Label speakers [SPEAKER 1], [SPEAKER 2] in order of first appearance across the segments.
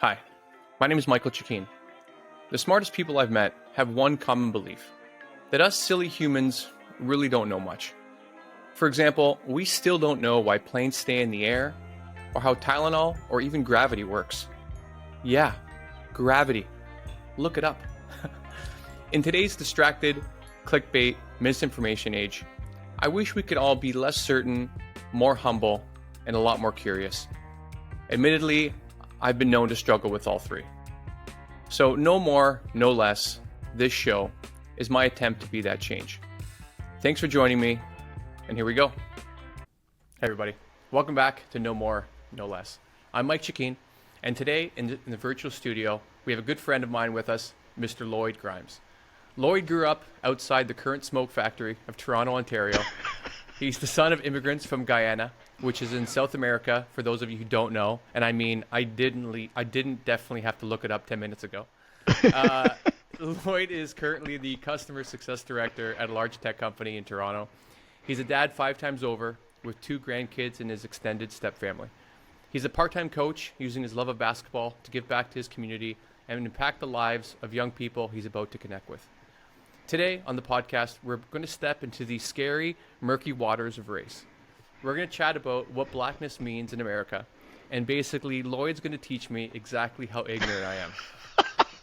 [SPEAKER 1] Hi, my name is Michael Chikeen. The smartest people I've met have one common belief, that us silly humans really don't know much. For example, we still don't know why planes stay in the air, or how Tylenol or even gravity works. Yeah, gravity. Look it up. In today's distracted, clickbait, misinformation age, I wish we could all be less certain, more humble, and a lot more curious. Admittedly, I've been known to struggle with all three. So no more, no less, this show is my attempt to be that change. Thanks for joining me, and here we go. Hey everybody, welcome back to No More, No Less. I'm Mike Chikeen, and today in the virtual studio, we have a good friend of mine with us, Mr. Lloyd Grimes. Lloyd grew up outside the current smoke factory of Toronto, Ontario. He's the son of immigrants from Guyana, which is in South America, for those of you who don't know. And I mean, I didn't definitely have to look it up 10 minutes ago. Lloyd is currently the customer success director at a large tech company in Toronto. He's a dad 5 times over with 2 grandkids and his extended step family. He's a part-time coach using his love of basketball to give back to his community and impact the lives of young people he's about to connect with. Today on the podcast, we're going to step into the scary, murky waters of race. We're going to chat about what blackness means in America, and basically Lloyd's going to teach me exactly how ignorant I am.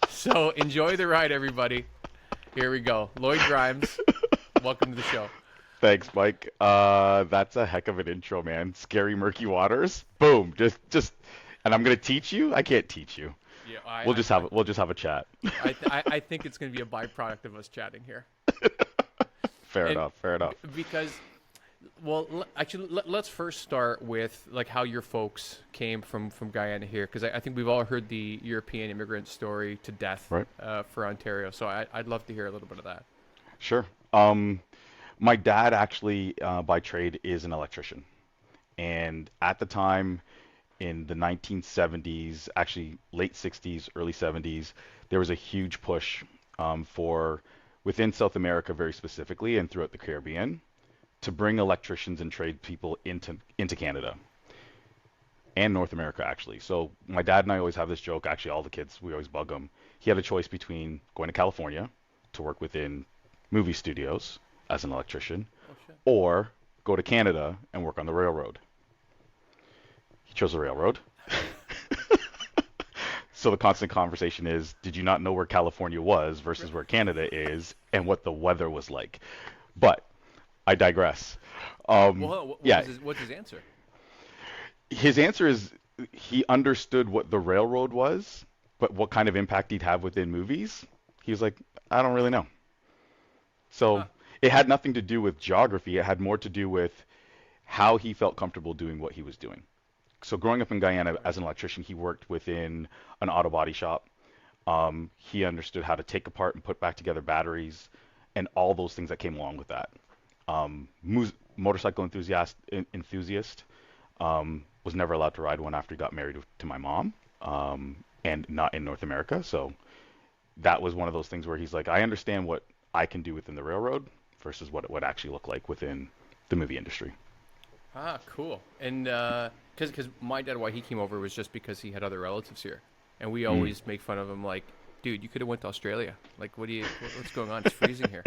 [SPEAKER 1] So enjoy the ride, everybody. Here we go. Lloyd Grimes, welcome to the show.
[SPEAKER 2] Thanks, Mike. That's a heck of an intro, man. Scary, murky waters. Boom. Just, and I'm going to teach you? I can't teach you.
[SPEAKER 1] Yeah,
[SPEAKER 2] we'll just have a chat.
[SPEAKER 1] I think it's going to be a byproduct of us chatting here.
[SPEAKER 2] Fair enough.
[SPEAKER 1] Because, well, actually, let's first start with like how your folks came from Guyana here, because I think we've all heard the European immigrant story to death,
[SPEAKER 2] right?
[SPEAKER 1] For Ontario. So I'd love to hear a little bit of that.
[SPEAKER 2] Sure. My dad actually, by trade, is an electrician, and at the time, in the 1970s, actually late 60s, early 70s, there was a huge push for within South America, very specifically, and throughout the Caribbean, to bring electricians and trade people into Canada and North America, actually. So my dad and I always have this joke. Actually, all the kids, we always bug him. He had a choice between going to California to work within movie studios as an electrician, or go to Canada and work on the railroad. He chose the railroad. So the constant conversation is, did you not know where California was versus where Canada is and what the weather was like? But I digress.
[SPEAKER 1] What's his answer?
[SPEAKER 2] His answer is he understood what the railroad was, but what kind of impact he'd have within movies, he was like, I don't really know. So it had nothing to do with geography. It had more to do with how he felt comfortable doing what he was doing. So growing up in Guyana as an electrician, he worked within an auto body shop. He understood how to take apart and put back together batteries and all those things that came along with that. Motorcycle enthusiast, was never allowed to ride one after he got married to my mom, and not in North America. So that was one of those things where he's like, I understand what I can do within the railroad versus what it would actually look like within the movie industry.
[SPEAKER 1] Ah, cool. And because my dad, why he came over was just because he had other relatives here, and we always make fun of him, like, dude, you could have went to Australia. Like, what's going on? It's freezing here.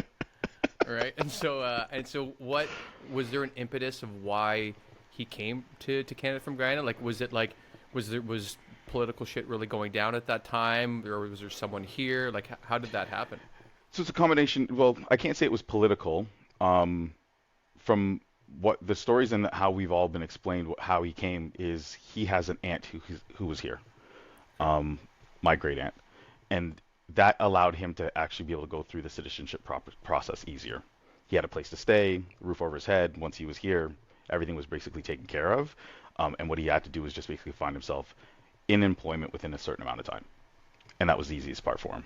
[SPEAKER 1] All right. And so what was there an impetus of why he came to Canada from Guyana? Like, was political shit really going down at that time, or was there someone here? Like, how did that happen?
[SPEAKER 2] So it's a combination. Well, I can't say it was political. From what the stories and how we've all been explained how he came is he has an aunt who was here, my great aunt, and that allowed him to actually be able to go through the citizenship process easier. He had a place to stay, roof over his head. Once he was here, everything was basically taken care of, and what he had to do was just basically find himself in employment within a certain amount of time, and that was the easiest part for him.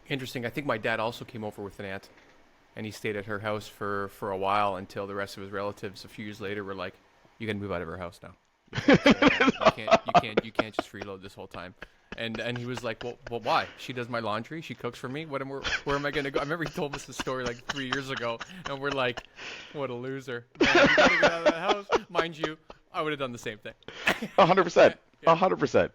[SPEAKER 1] Interesting. I think my dad also came over with an aunt, and he stayed at her house for a while until the rest of his relatives a few years later were like, you can move out of her house now. You can't just freeload this whole time. And he was like, well, why? She does my laundry. She cooks for me. Where am I going to go? I remember he told us the story like 3 years ago, and we're like, what a loser. Man, you got to get out of that house. Mind you, I would have done the same thing.
[SPEAKER 2] 100%.
[SPEAKER 1] Yeah.
[SPEAKER 2] 100%.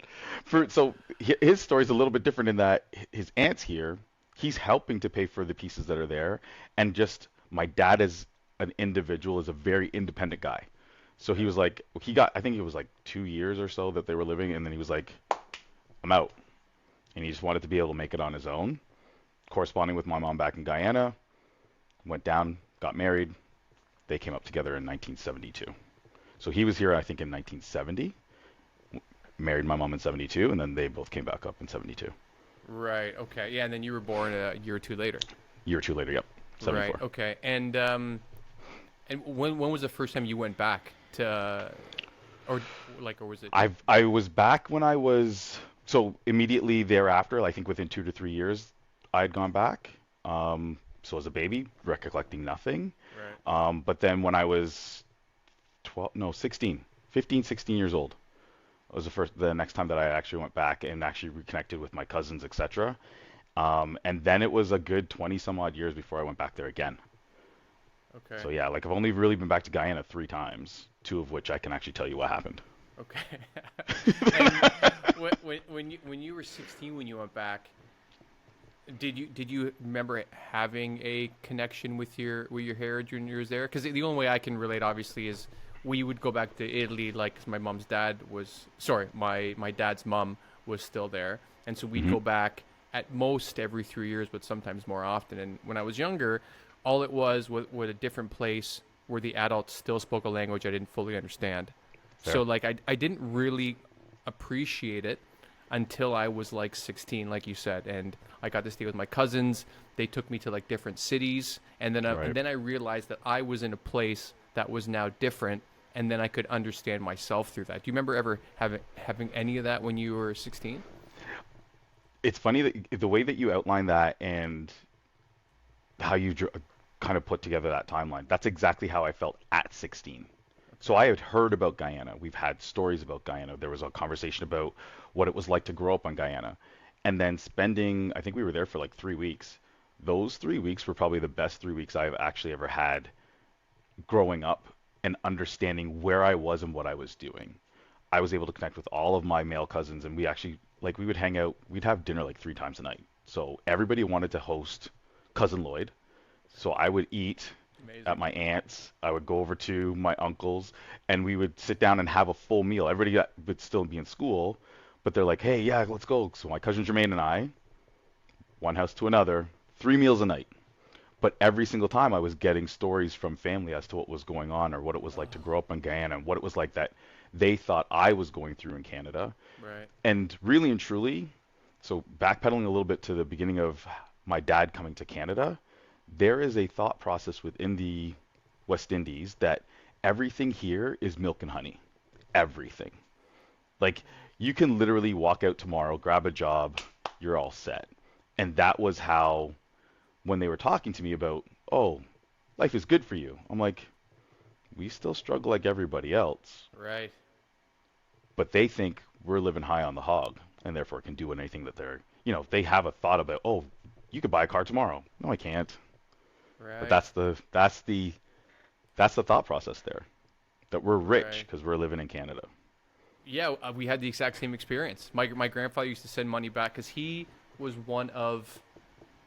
[SPEAKER 2] His story's a little bit different in that his aunt's here. He's helping to pay for the pieces that are there, and just my dad as an individual is a very independent guy. So he
[SPEAKER 1] Yeah.
[SPEAKER 2] was like, he got, I think it was like 2 years or so that they were living, and then he was like, I'm out, and he just wanted to be able to make it on his own. Corresponding with my mom back in Guyana, went down, got married. They came up together in 1972. So he was here, I think, in 1970, married my mom in 72, and then they both came back up in 72.
[SPEAKER 1] Right. Okay. Yeah. And then you were born a year or two later.
[SPEAKER 2] Year or two later, yep,
[SPEAKER 1] Right.
[SPEAKER 2] 74.
[SPEAKER 1] Okay. And when was the first time you went back to, or or was it?
[SPEAKER 2] I was back when I was so immediately thereafter. I think within 2 to 3 years, I had gone back. So as a baby, recollecting nothing.
[SPEAKER 1] Right.
[SPEAKER 2] But then when I was 12, no, 16, 15, 16 years old, was the next time that I actually went back and actually reconnected with my cousins, etc. And then it was a good 20 some odd years before I went back there again.
[SPEAKER 1] Okay.
[SPEAKER 2] So yeah, like I've only really been back to Guyana 3 times, two of which I can actually tell you what happened.
[SPEAKER 1] Okay. And when you were 16 when you went back, did you remember having a connection with your heritage when you was there? Because the only way I can relate, obviously, is we would go back to Italy. Like 'cause my mom's dad was sorry, my dad's mom was still there, and so we'd
[SPEAKER 2] Hmm.
[SPEAKER 1] go back at most every 3 years, but sometimes more often. And when I was younger, all it was a different place where the adults still spoke a language I didn't fully understand. So
[SPEAKER 2] Fair.
[SPEAKER 1] like I didn't really appreciate it until I was like 16, like you said, and I got to stay with my cousins. They took me to like different cities, and then
[SPEAKER 2] Right.
[SPEAKER 1] I realized that I was in a place that was now different, and then I could understand myself through that. Do you remember ever having any of that when you were 16?
[SPEAKER 2] It's funny that the way that you outline that and how you kind of put together that timeline. That's exactly how I felt at 16. So
[SPEAKER 1] Okay.
[SPEAKER 2] I had heard about Guyana. We've had stories about Guyana. There was a conversation about what it was like to grow up on Guyana. And then spending, I think we were there for like 3 weeks. Those 3 weeks were probably the best 3 weeks I've actually ever had growing up and understanding where I was and what I was doing. I was able to connect with all of my male cousins, and we actually, like, we would hang out, we'd have dinner like 3 times a night. So everybody wanted to host Cousin Lloyd. So I would eat at
[SPEAKER 1] Amazing.
[SPEAKER 2] my aunt's. I would go over to my uncle's, and we would sit down and have a full meal. Would still be in school, but they're like, "Hey, yeah, let's go." So my cousin Jermaine and I, one house to another, 3 meals a night. But every single time I was getting stories from family as to what was going on or what it was like to
[SPEAKER 1] Oh,
[SPEAKER 2] grow up in Guyana and what it was like that they thought I was going through in Canada.
[SPEAKER 1] right.
[SPEAKER 2] And really and truly, so backpedaling a little bit to the beginning of my dad coming to Canada, there is a thought process within the West Indies that everything here is milk and honey. Everything. Like you can literally walk out tomorrow, grab a job, you're all set. And that was how, when they were talking to me about, oh, life is good for you, I'm like, we still struggle like everybody else,
[SPEAKER 1] Right.
[SPEAKER 2] but they think we're living high on the hog and therefore can do anything that they have a thought about, oh, you could buy a car tomorrow. No, I can't. But
[SPEAKER 1] Right.
[SPEAKER 2] that's the thought process there. That we're rich
[SPEAKER 1] Right.
[SPEAKER 2] because we're living in Canada.
[SPEAKER 1] Yeah, we had the exact same experience. My grandfather used to send money back because he was one of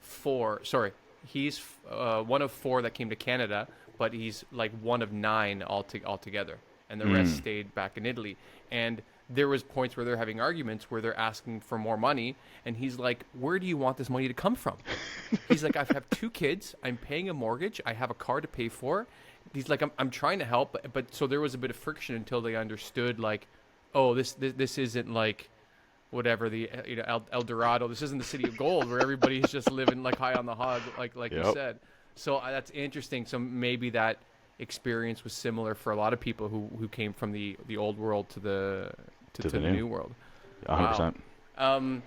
[SPEAKER 1] four. Sorry, he's one of four that came to Canada, but he's like one of nine altogether, and the rest
[SPEAKER 2] Mm.
[SPEAKER 1] stayed back in Italy. And there was points where they're having arguments where they're asking for more money, and he's like, "Where do you want this money to come from?" He's like, "I have 2 kids. I'm paying a mortgage. I have a car to pay for." He's like, "I'm trying to help," but so there was a bit of friction until they understood, like, "Oh, this isn't like whatever the El Dorado. This isn't the city of gold where everybody's just living like high on the hog, like you
[SPEAKER 2] Yep.
[SPEAKER 1] said." So that's interesting. So maybe that experience was similar for a lot of people who came from the old world to the
[SPEAKER 2] To the
[SPEAKER 1] the
[SPEAKER 2] new.
[SPEAKER 1] new world. Wow.
[SPEAKER 2] 100%.
[SPEAKER 1] Um,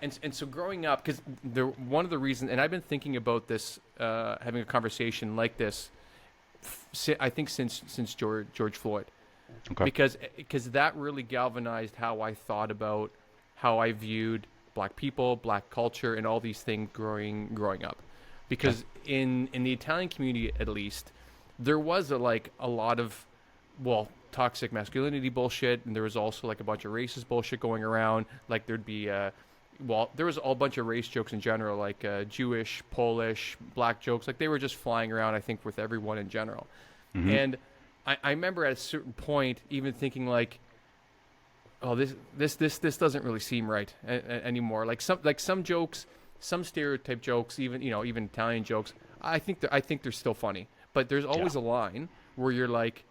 [SPEAKER 1] and so growing up, because one of the reasons, and I've been thinking about this, having a conversation like this, I think since George Floyd,
[SPEAKER 2] Okay.
[SPEAKER 1] because that really galvanized how I thought about how I viewed black people, black culture, and all these things growing up.
[SPEAKER 2] Okay.
[SPEAKER 1] Because in the Italian community, at least, there was a lot of, well, toxic masculinity bullshit, and there was also like a bunch of racist bullshit going around. Like there'd be there was a bunch of race jokes in general, like Jewish, Polish, black jokes. Like they were just flying around, I think, with everyone in general.
[SPEAKER 2] Mm-hmm.
[SPEAKER 1] And I remember at a certain point even thinking like, oh, this doesn't really seem right anymore. Like some jokes, some stereotype jokes, even Italian jokes. I think they're still funny, but there's always a line where you're like,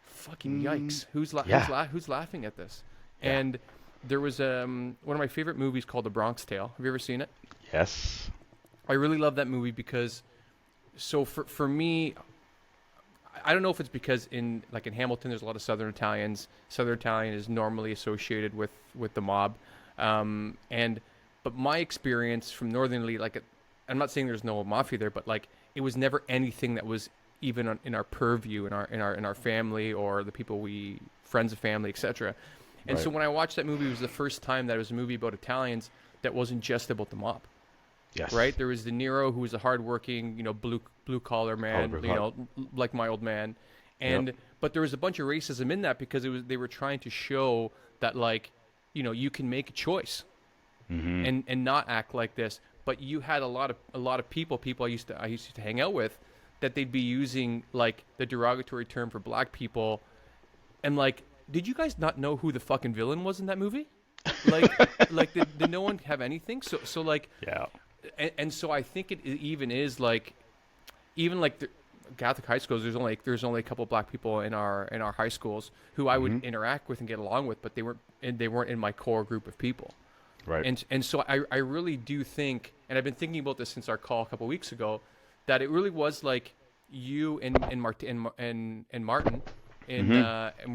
[SPEAKER 1] fucking yikes, who's laughing at this?
[SPEAKER 2] Yeah.
[SPEAKER 1] And there was one of my favorite movies called The Bronx Tale. Have you ever seen it?
[SPEAKER 2] Yes.
[SPEAKER 1] I really love that movie because, so for me, I don't know if it's because in Hamilton there's a lot of Southern Italians. Southern Italian is normally associated with the mob, but my experience from Northern Italy, I'm not saying there's no mafia there, but like it was never anything that was even in our purview, in our family or the people friends of family, etc. And so when I watched that movie, it was the first time that it was a movie about Italians that wasn't just about the mob.
[SPEAKER 2] Yes.
[SPEAKER 1] Right? There was De Niro, who was a hardworking, blue collar man, like my old man, but there was a bunch of racism in that because they were trying to show that you can make a choice, and not act like this. But you had a lot of people I used to hang out with, that they'd be using like the derogatory term for black people, and like, did you guys not know who the fucking villain was in that movie? Did no one have anything? So like,
[SPEAKER 2] yeah.
[SPEAKER 1] And so I think it even is like, even like the Catholic high schools, there's only a couple of black people in our high schools who I would interact with and get along with, but they weren't in my core group of people.
[SPEAKER 2] Right.
[SPEAKER 1] And so I really do think, and I've been thinking about this since our call a couple of weeks ago, that it really was like you and Martin and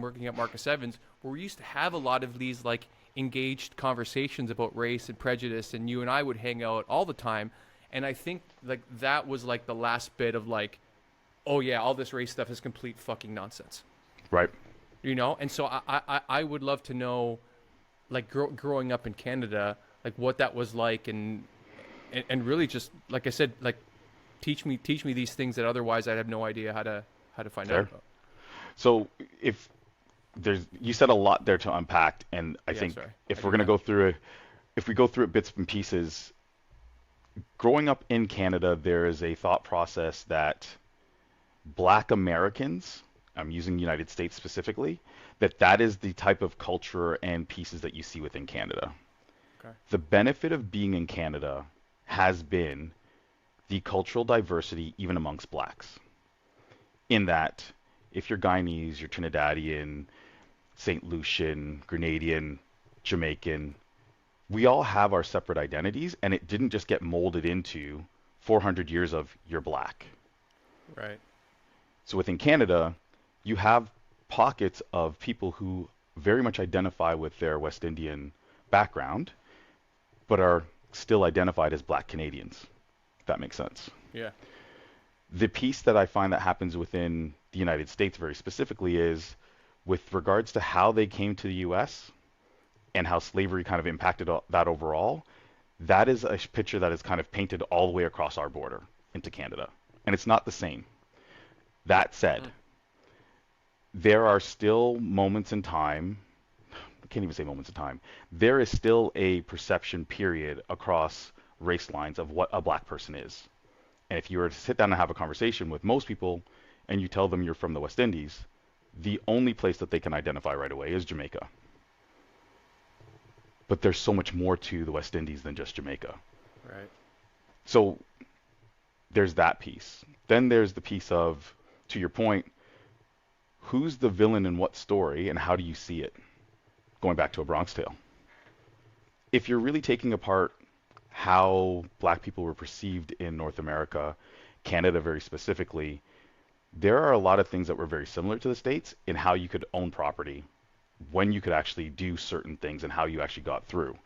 [SPEAKER 1] working at Marcus Evans, where we used to have a lot of these like engaged conversations about race and prejudice, and you and I would hang out all the time. And I think like that was like the last bit of like, oh yeah, all this race stuff is complete fucking nonsense.
[SPEAKER 2] Right.
[SPEAKER 1] And so I would love to know, like growing up in Canada, like what that was like, and really just, like I said, like teach me these things that otherwise I'd have no idea how to find out about.
[SPEAKER 2] So you said a lot there to unpack, and I think if we go through it bits and pieces, growing up in Canada, there is a thought process that Black Americans, I'm using the United States specifically, that is the type of culture and pieces that you see within Canada. Okay. The benefit of being in Canada has been the cultural diversity even amongst blacks. In that, if you're Guyanese, you're Trinidadian, St. Lucian, Grenadian, Jamaican, we all have our separate identities, and it didn't just get molded into 400 years of you're black.
[SPEAKER 1] Right.
[SPEAKER 2] So within Canada, you have pockets of people who very much identify with their West Indian background, but are still identified as Black Canadians, if that makes sense.
[SPEAKER 1] Yeah.
[SPEAKER 2] The piece that I find that happens within the United States very specifically is with regards to how they came to the U.S. and how slavery kind of impacted that overall. That is a picture that is kind of painted all the way across our border into Canada, and it's not the same. That said, there are still moments in time, I can't even say moments in time, there is still a perception period across race lines of what a black person is. And if you were to sit down and have a conversation with most people and you tell them you're from the West Indies, the only place that they can identify right away is Jamaica. But there's so much more to the West Indies than just Jamaica.
[SPEAKER 1] Right.
[SPEAKER 2] So there's that piece. Then there's the piece of, to your point, who's the villain in what story and how do you see it? Going back to A Bronx Tale. If you're really taking apart how black people were perceived in North America, Canada very specifically, there are a lot of things that were very similar to the States in how you could own property, when you could actually do certain things, and how you actually got through.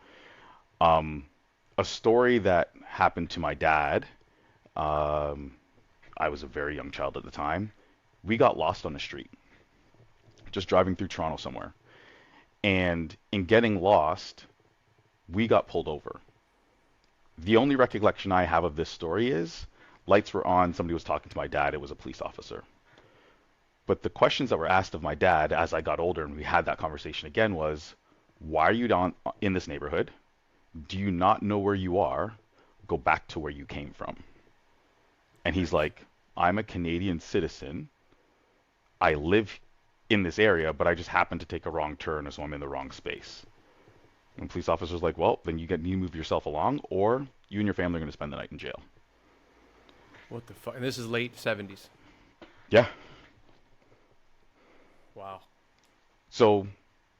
[SPEAKER 2] A story that happened to my dad, I was a very young child at the time. We got lost on the street, just driving through Toronto somewhere. And in getting lost, we got pulled over. The only recollection I have of this story is lights were on, somebody was talking to my dad, it was a police officer. But the questions that were asked of my dad as I got older and we had that conversation again was, why are you down in this neighborhood? Do you not know where you are? Go back to where you came from. And he's like, I'm a Canadian citizen. I live in this area, but I just happened to take a wrong turn, so I'm in the wrong space. And the police officer's like, well, then you move yourself along, or you and your family are going to spend the night in jail.
[SPEAKER 1] What the fuck? And this is late 70s.
[SPEAKER 2] Yeah.
[SPEAKER 1] Wow.
[SPEAKER 2] So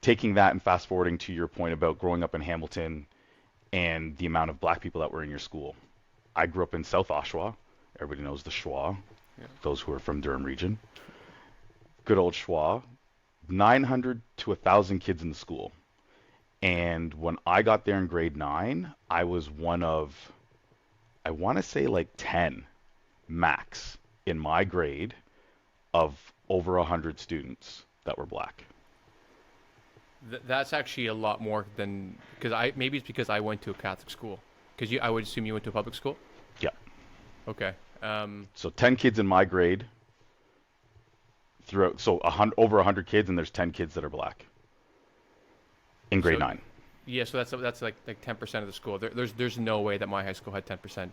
[SPEAKER 2] taking that and fast forwarding to your point about growing up in Hamilton and the amount of black people that were in your school. I grew up in South Oshawa. Everybody knows the Schwa, those who are from Durham region. Good old Schwa. 900 to 1,000 kids in the school. And when I got there in grade 9, I was one of, I want to say like 10 max in my grade of over 100 students that were black.
[SPEAKER 1] That's actually a lot more than, maybe it's because I went to a Catholic school. Because I would assume you went to a public school?
[SPEAKER 2] Yeah.
[SPEAKER 1] Okay.
[SPEAKER 2] So 10 kids in my grade throughout, so over 100 kids, and there's 10 kids that are black in grade 9.
[SPEAKER 1] Yeah, so that's like 10% of the school. There's no way that my high school had 10%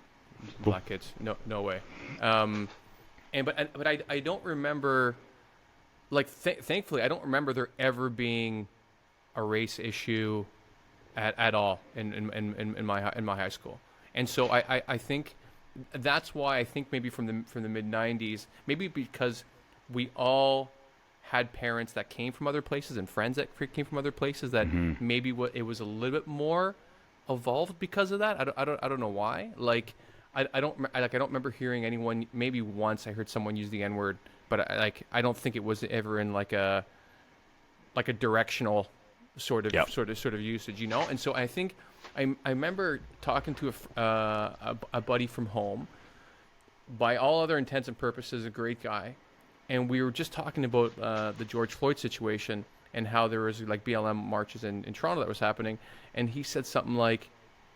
[SPEAKER 1] black kids. No way. But I don't remember, like, thankfully I don't remember there ever being a race issue at all in my high school. And so I think that's why I think maybe from the mid 90s, maybe because we all had parents that came from other places and friends that came from other places, that maybe it was a little bit more evolved because of that. I don't know why. Like I don't remember hearing anyone. Maybe once I heard someone use the N-word, but I don't think it was ever in like a directional sort of usage, you know. And so I think I remember talking to a buddy from home, by all other intents and purposes a great guy, and we were just talking about the George Floyd situation and how there was like BLM marches in Toronto that was happening, and he said something like,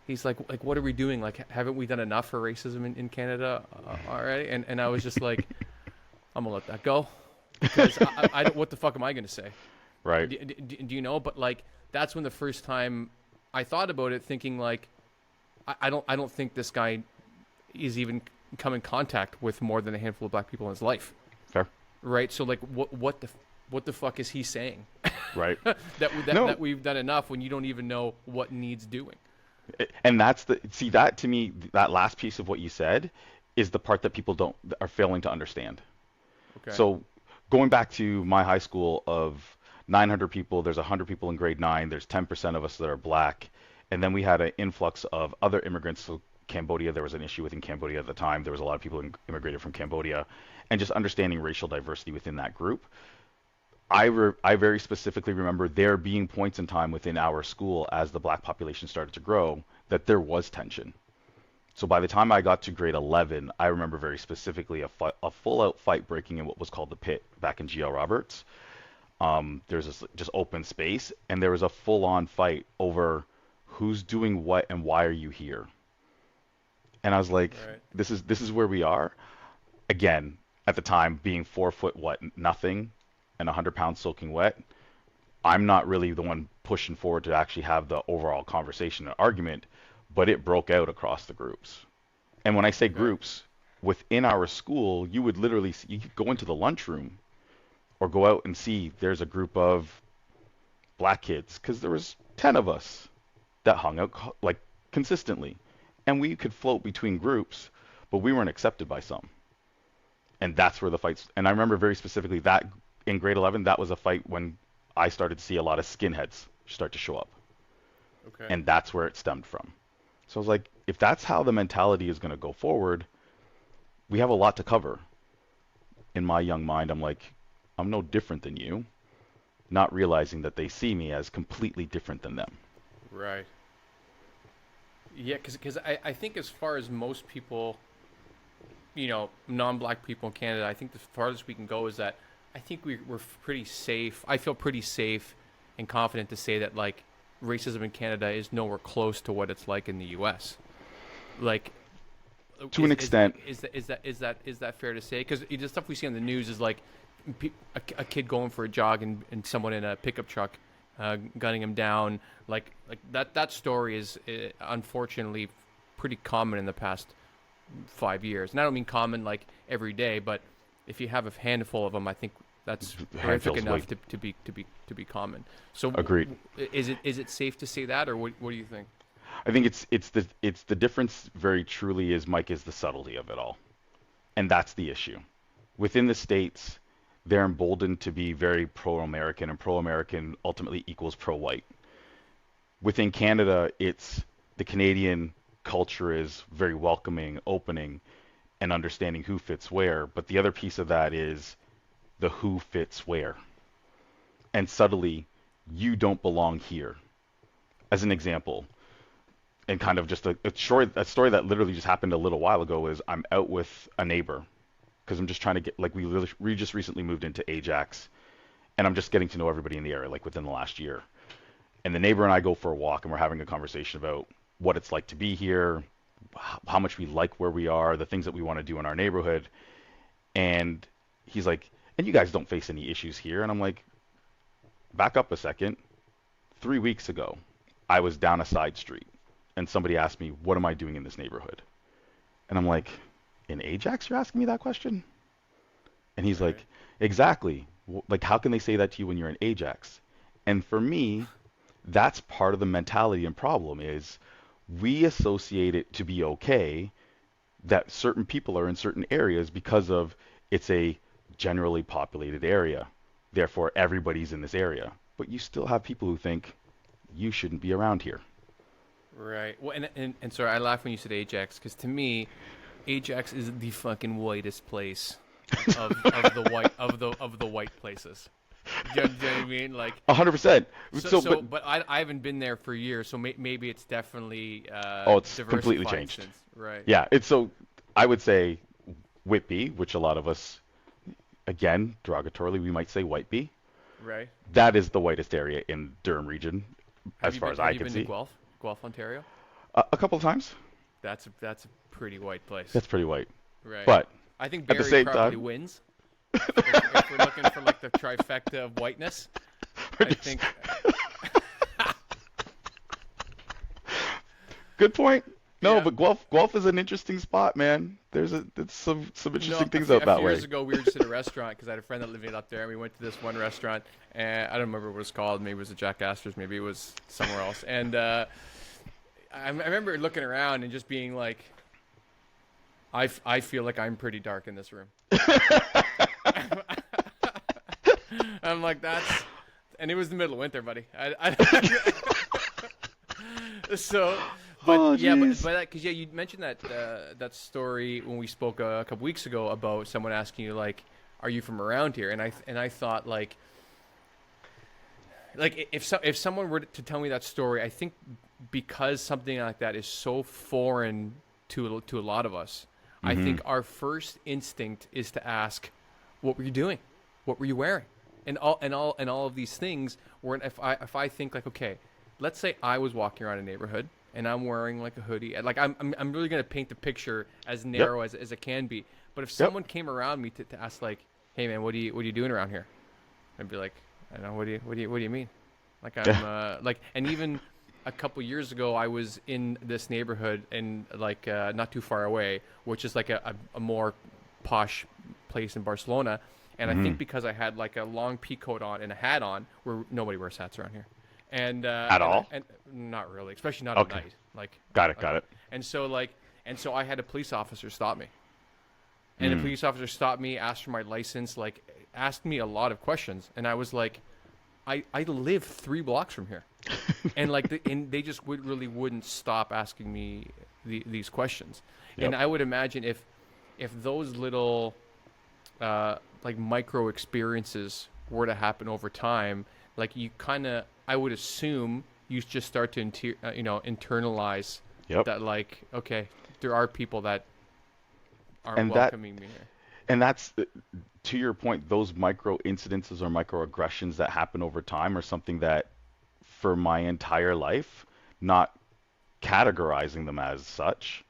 [SPEAKER 1] he's like what are we doing? Like, haven't we done enough for racism in Canada already? And I was just like, I'm gonna let that go, because I don't, what the fuck am I gonna say?
[SPEAKER 2] Right.
[SPEAKER 1] Do you know? But like, that's when the first time I thought about it, thinking like, I don't think this guy is even come in contact with more than a handful of black people in his life.
[SPEAKER 2] Fair.
[SPEAKER 1] Right. So like, what the fuck is he saying?
[SPEAKER 2] Right.
[SPEAKER 1] that we've done enough, when you don't even know what needs doing.
[SPEAKER 2] And that to me, that last piece of what you said is the part that people are failing to understand.
[SPEAKER 1] Okay.
[SPEAKER 2] So going back to my high school of 900 people, there's 100 people in grade 9, there's 10% of us that are black, and then we had an influx of other immigrants. So Cambodia, there was an issue within Cambodia at the time. There was a lot of people immigrated from Cambodia, and just understanding racial diversity within that group. I very specifically remember there being points in time within our school, as the black population started to grow, that there was tension. So by the time I got to grade 11, I remember very specifically a full-out fight breaking in what was called the pit back in GL Roberts. There's this just open space, and there was a full-on fight over who's doing what and why are you here. And I was like, right. This is where we are. Again, at the time, being 4 foot nothing, and 100 pounds soaking wet, I'm not really the one pushing forward to actually have the overall conversation and argument, but it broke out across the groups. And when I say groups, within our school, you would literally you could go into the lunchroom or go out and see there's a group of black kids, because there was 10 of us that hung out like consistently, and we could float between groups, but we weren't accepted by some. And that's where the fights, and I remember very specifically that in grade 11, that was a fight when I started to see a lot of skinheads start to show up. Okay. And that's where it stemmed from. So I was like, if that's how the mentality is going to go forward, we have a lot to cover. In my young mind, I'm like, I'm no different than you, not realizing that they see me as completely different than them.
[SPEAKER 1] Right. Yeah, because I think as far as most people, you know, non-black people in Canada, I think the farthest we can go is that I think we're pretty safe. I feel pretty safe and confident to say that, like, racism in Canada is nowhere close to what it's like in the U.S. Like,
[SPEAKER 2] to an extent,
[SPEAKER 1] is that fair to say? Because the stuff we see on the news is like a kid going for a jog and someone in a pickup truck gunning him down. Like that story is unfortunately pretty common in the past 5 years. And I don't mean common like every day, but if you have a handful of them, I think that's horrific enough to be common. So
[SPEAKER 2] Agreed.
[SPEAKER 1] Is it safe to say that, or what do you think?
[SPEAKER 2] I think it's the difference very truly is, Mike, is the subtlety of it all. And that's the issue. Within the States, they're emboldened to be very pro-American, and pro-American ultimately equals pro-white. Within Canada, it's the Canadian culture is very welcoming, opening, and understanding who fits where. But the other piece of that is the who fits where. And subtly, you don't belong here. As an example, and kind of just a story that literally just happened a little while ago is I'm out with a neighbor because I'm just trying to get, like, we just recently moved into Ajax, and I'm just getting to know everybody in the area, like, within the last year. And the neighbor and I go for a walk, and we're having a conversation about what it's like to be here, how much we like where we are, the things that we want to do in our neighborhood. And he's like, and you guys don't face any issues here. And I'm like, back up a second. 3 weeks ago, I was down a side street, and somebody asked me, what am I doing in this neighborhood? And I'm like, in Ajax, you're asking me that question? And he's like, exactly. Like, how can they say that to you when you're in Ajax? And for me, that's part of the mentality and problem is we associate it to be okay that certain people are in certain areas because of it's a generally populated area. Therefore, everybody's in this area. But you still have people who think you shouldn't be around here.
[SPEAKER 1] Right. Well, and sorry, I laugh when you said Ajax, because to me, Ajax is the fucking whitest place of the white places. Do you know what I mean? Like
[SPEAKER 2] 100%.
[SPEAKER 1] But I haven't been there for years, so maybe it's definitely
[SPEAKER 2] it's completely changed.
[SPEAKER 1] Since, right.
[SPEAKER 2] Yeah, it's so I would say Whitby, which a lot of us, again, derogatorily, we might say Whiteby.
[SPEAKER 1] Right.
[SPEAKER 2] That is the whitest area in Durham region, as far as I can see.
[SPEAKER 1] Have you been to Guelph, Ontario?
[SPEAKER 2] A couple of times.
[SPEAKER 1] That's a pretty white place.
[SPEAKER 2] That's pretty white.
[SPEAKER 1] Right.
[SPEAKER 2] But
[SPEAKER 1] I think
[SPEAKER 2] at the
[SPEAKER 1] Barrie
[SPEAKER 2] same
[SPEAKER 1] probably
[SPEAKER 2] time,
[SPEAKER 1] wins. if we're looking for like the trifecta of whiteness, I think.
[SPEAKER 2] Good point. No,
[SPEAKER 1] Yeah.
[SPEAKER 2] but Guelph is an interesting spot, man. There's some interesting things out that way.
[SPEAKER 1] A few years ago, we were just at a restaurant because I had a friend that lived up there, and we went to this one restaurant, and I don't remember what it was called. Maybe it was a Jack Astor's, maybe it was somewhere else. And I remember looking around and just being like, I feel like I'm pretty dark in this room. I'm like, and it was the middle of winter, buddy. So, but because you mentioned that story when we spoke a couple weeks ago about someone asking you like, "Are you from around here?" And I thought like if someone were to tell me that story, I think because something like that is so foreign to a lot of us, I think our first instinct is to ask, "What were you doing? What were you wearing?" And all of these things. Where if I think like, okay, let's say I was walking around a neighborhood and I'm wearing like a hoodie, like I'm really gonna paint the picture as narrow as it can be. But if someone came around me to ask like, "Hey man, what are you doing around here?" I'd be like, "I don't know. What do you mean?" Like I'm like, and even a couple years ago, I was in this neighborhood and like not too far away, which is like a more posh place in Barcelona. And I think because I had like a long pea coat on and a hat on, where nobody wears hats around here, and
[SPEAKER 2] at all,
[SPEAKER 1] and not really, especially not at night. Like
[SPEAKER 2] got it.
[SPEAKER 1] And so I had a police officer stop me, and the police officer stopped me, asked for my license, like asked me a lot of questions, and I was like, I live 3 blocks from here, and like and they just wouldn't stop asking me these questions, and I would imagine if those little like micro experiences were to happen over time, like you I would assume you just start to internalize that, like, okay, there are people that aren't welcoming me here.
[SPEAKER 2] And that's, to your point, those micro incidences or microaggressions that happen over time are something that for my entire life, not categorizing them as such,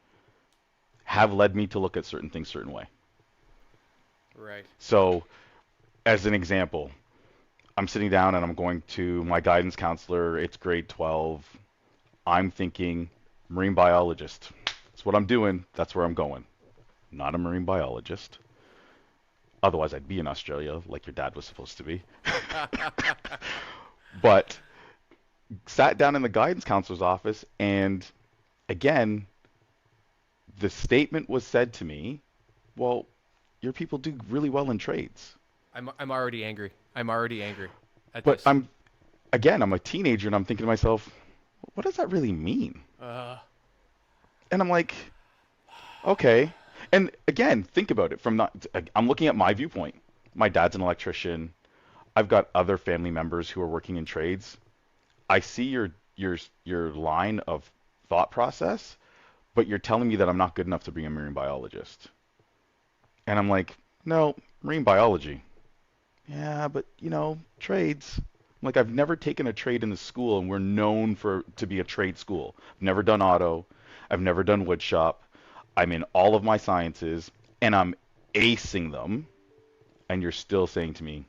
[SPEAKER 2] have led me to look at certain things certain way.
[SPEAKER 1] Right.
[SPEAKER 2] So as an example, I'm sitting down and I'm going to my guidance counselor. It's grade 12. I'm thinking marine biologist. That's what I'm doing. That's where I'm going. Not a marine biologist. Otherwise, I'd be in Australia like your dad was supposed to be. But sat down in the guidance counselor's office, and again, the statement was said to me, well, your people do really well in trades.
[SPEAKER 1] I'm already angry. I'm already angry at
[SPEAKER 2] But
[SPEAKER 1] this.
[SPEAKER 2] I'm a teenager and I'm thinking to myself, what does that really mean? And I'm like, okay. And again, think about it I'm looking at my viewpoint. My dad's an electrician. I've got other family members who are working in trades. I see your line of thought process, but you're telling me that I'm not good enough to be a marine biologist. And I'm like, no, marine biology. Yeah, but trades. Like, I've never taken a trade in the school, and we're known to be a trade school. I've never done auto. I've never done wood shop. I'm in all of my sciences, and I'm acing them. And you're still saying to me,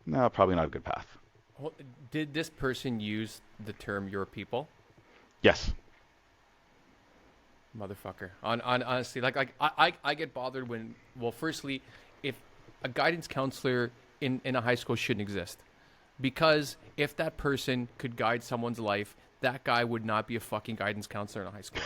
[SPEAKER 2] no, probably not a good path.
[SPEAKER 1] Well, did this person use the term "your people"?
[SPEAKER 2] Yes.
[SPEAKER 1] Motherfucker. Honestly, I get bothered when, well, firstly, if a guidance counselor in a high school shouldn't exist. Because if that person could guide someone's life, that guy would not be a fucking guidance counselor in a high school.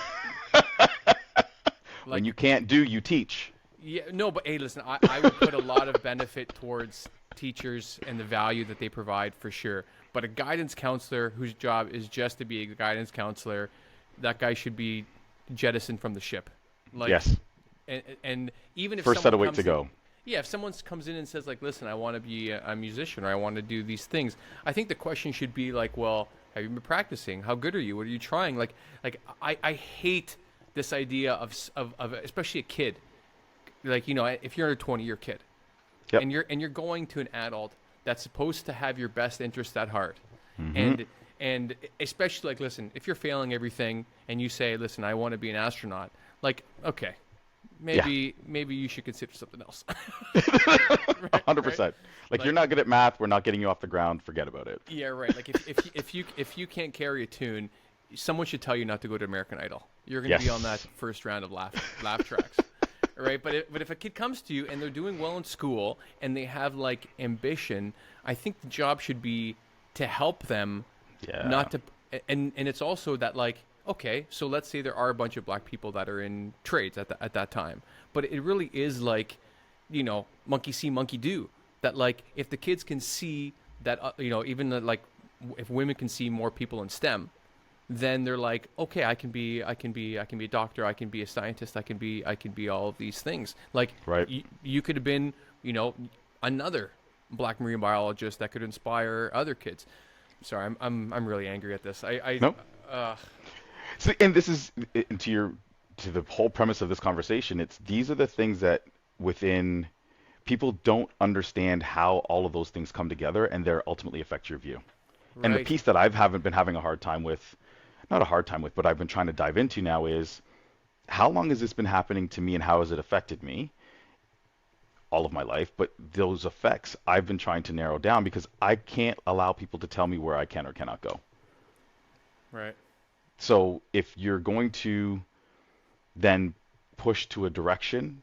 [SPEAKER 2] When you can't do, you teach.
[SPEAKER 1] Yeah, no, but hey, listen, I would put a lot of benefit towards teachers and the value that they provide for sure. But a guidance counselor whose job is just to be a guidance counselor, that guy should be jettisoned from the ship.
[SPEAKER 2] Yes.
[SPEAKER 1] And even if
[SPEAKER 2] first set of weight to go.
[SPEAKER 1] Yeah, if someone comes in and says, like, listen, I want to be a musician or I want to do these things, I think the question should be like, well, have you been practicing? How good are you? What are you trying? Like I hate this idea of especially a kid. Like, if you're under 20, you're a kid.
[SPEAKER 2] Yep.
[SPEAKER 1] And you're going to an adult that's supposed to have your best interest at heart.
[SPEAKER 2] Mm-hmm.
[SPEAKER 1] And especially, like, listen, if you're failing everything and you say, listen, I want to be an astronaut, like, okay, maybe you should consider something else.
[SPEAKER 2] 100%.
[SPEAKER 1] Right?
[SPEAKER 2] Like, you're not good at math, we're not getting you off the ground, forget about it.
[SPEAKER 1] Yeah, right. Like, if you can't carry a tune, someone should tell you not to go to American Idol. You're going to be on that first round of laugh tracks. Right, but if a kid comes to you and they're doing well in school and they have like ambition, I think the job should be to help them, not to. And it's also that, like, okay, so let's say there are a bunch of black people that are in trades at that time, but it really is like, monkey see, monkey do. That, like, if the kids can see that, even like if women can see more people in STEM, then they're like, okay, I can be a doctor, I can be a scientist, I can be all of these things. Like,
[SPEAKER 2] right.
[SPEAKER 1] You could have been, another black marine biologist that could inspire other kids. Sorry, I'm really angry at this.
[SPEAKER 2] No. So, and this is to the whole premise of this conversation. These are the things that within people don't understand how all of those things come together, and they ultimately affect your view. Right. And the piece that haven't been having a hard time with. Not a hard time with, but I've been trying to dive into now is, how long has this been happening to me and how has it affected me? All of my life, but those effects I've been trying to narrow down because I can't allow people to tell me where I can or cannot go.
[SPEAKER 1] Right.
[SPEAKER 2] So if you're going to then push to a direction,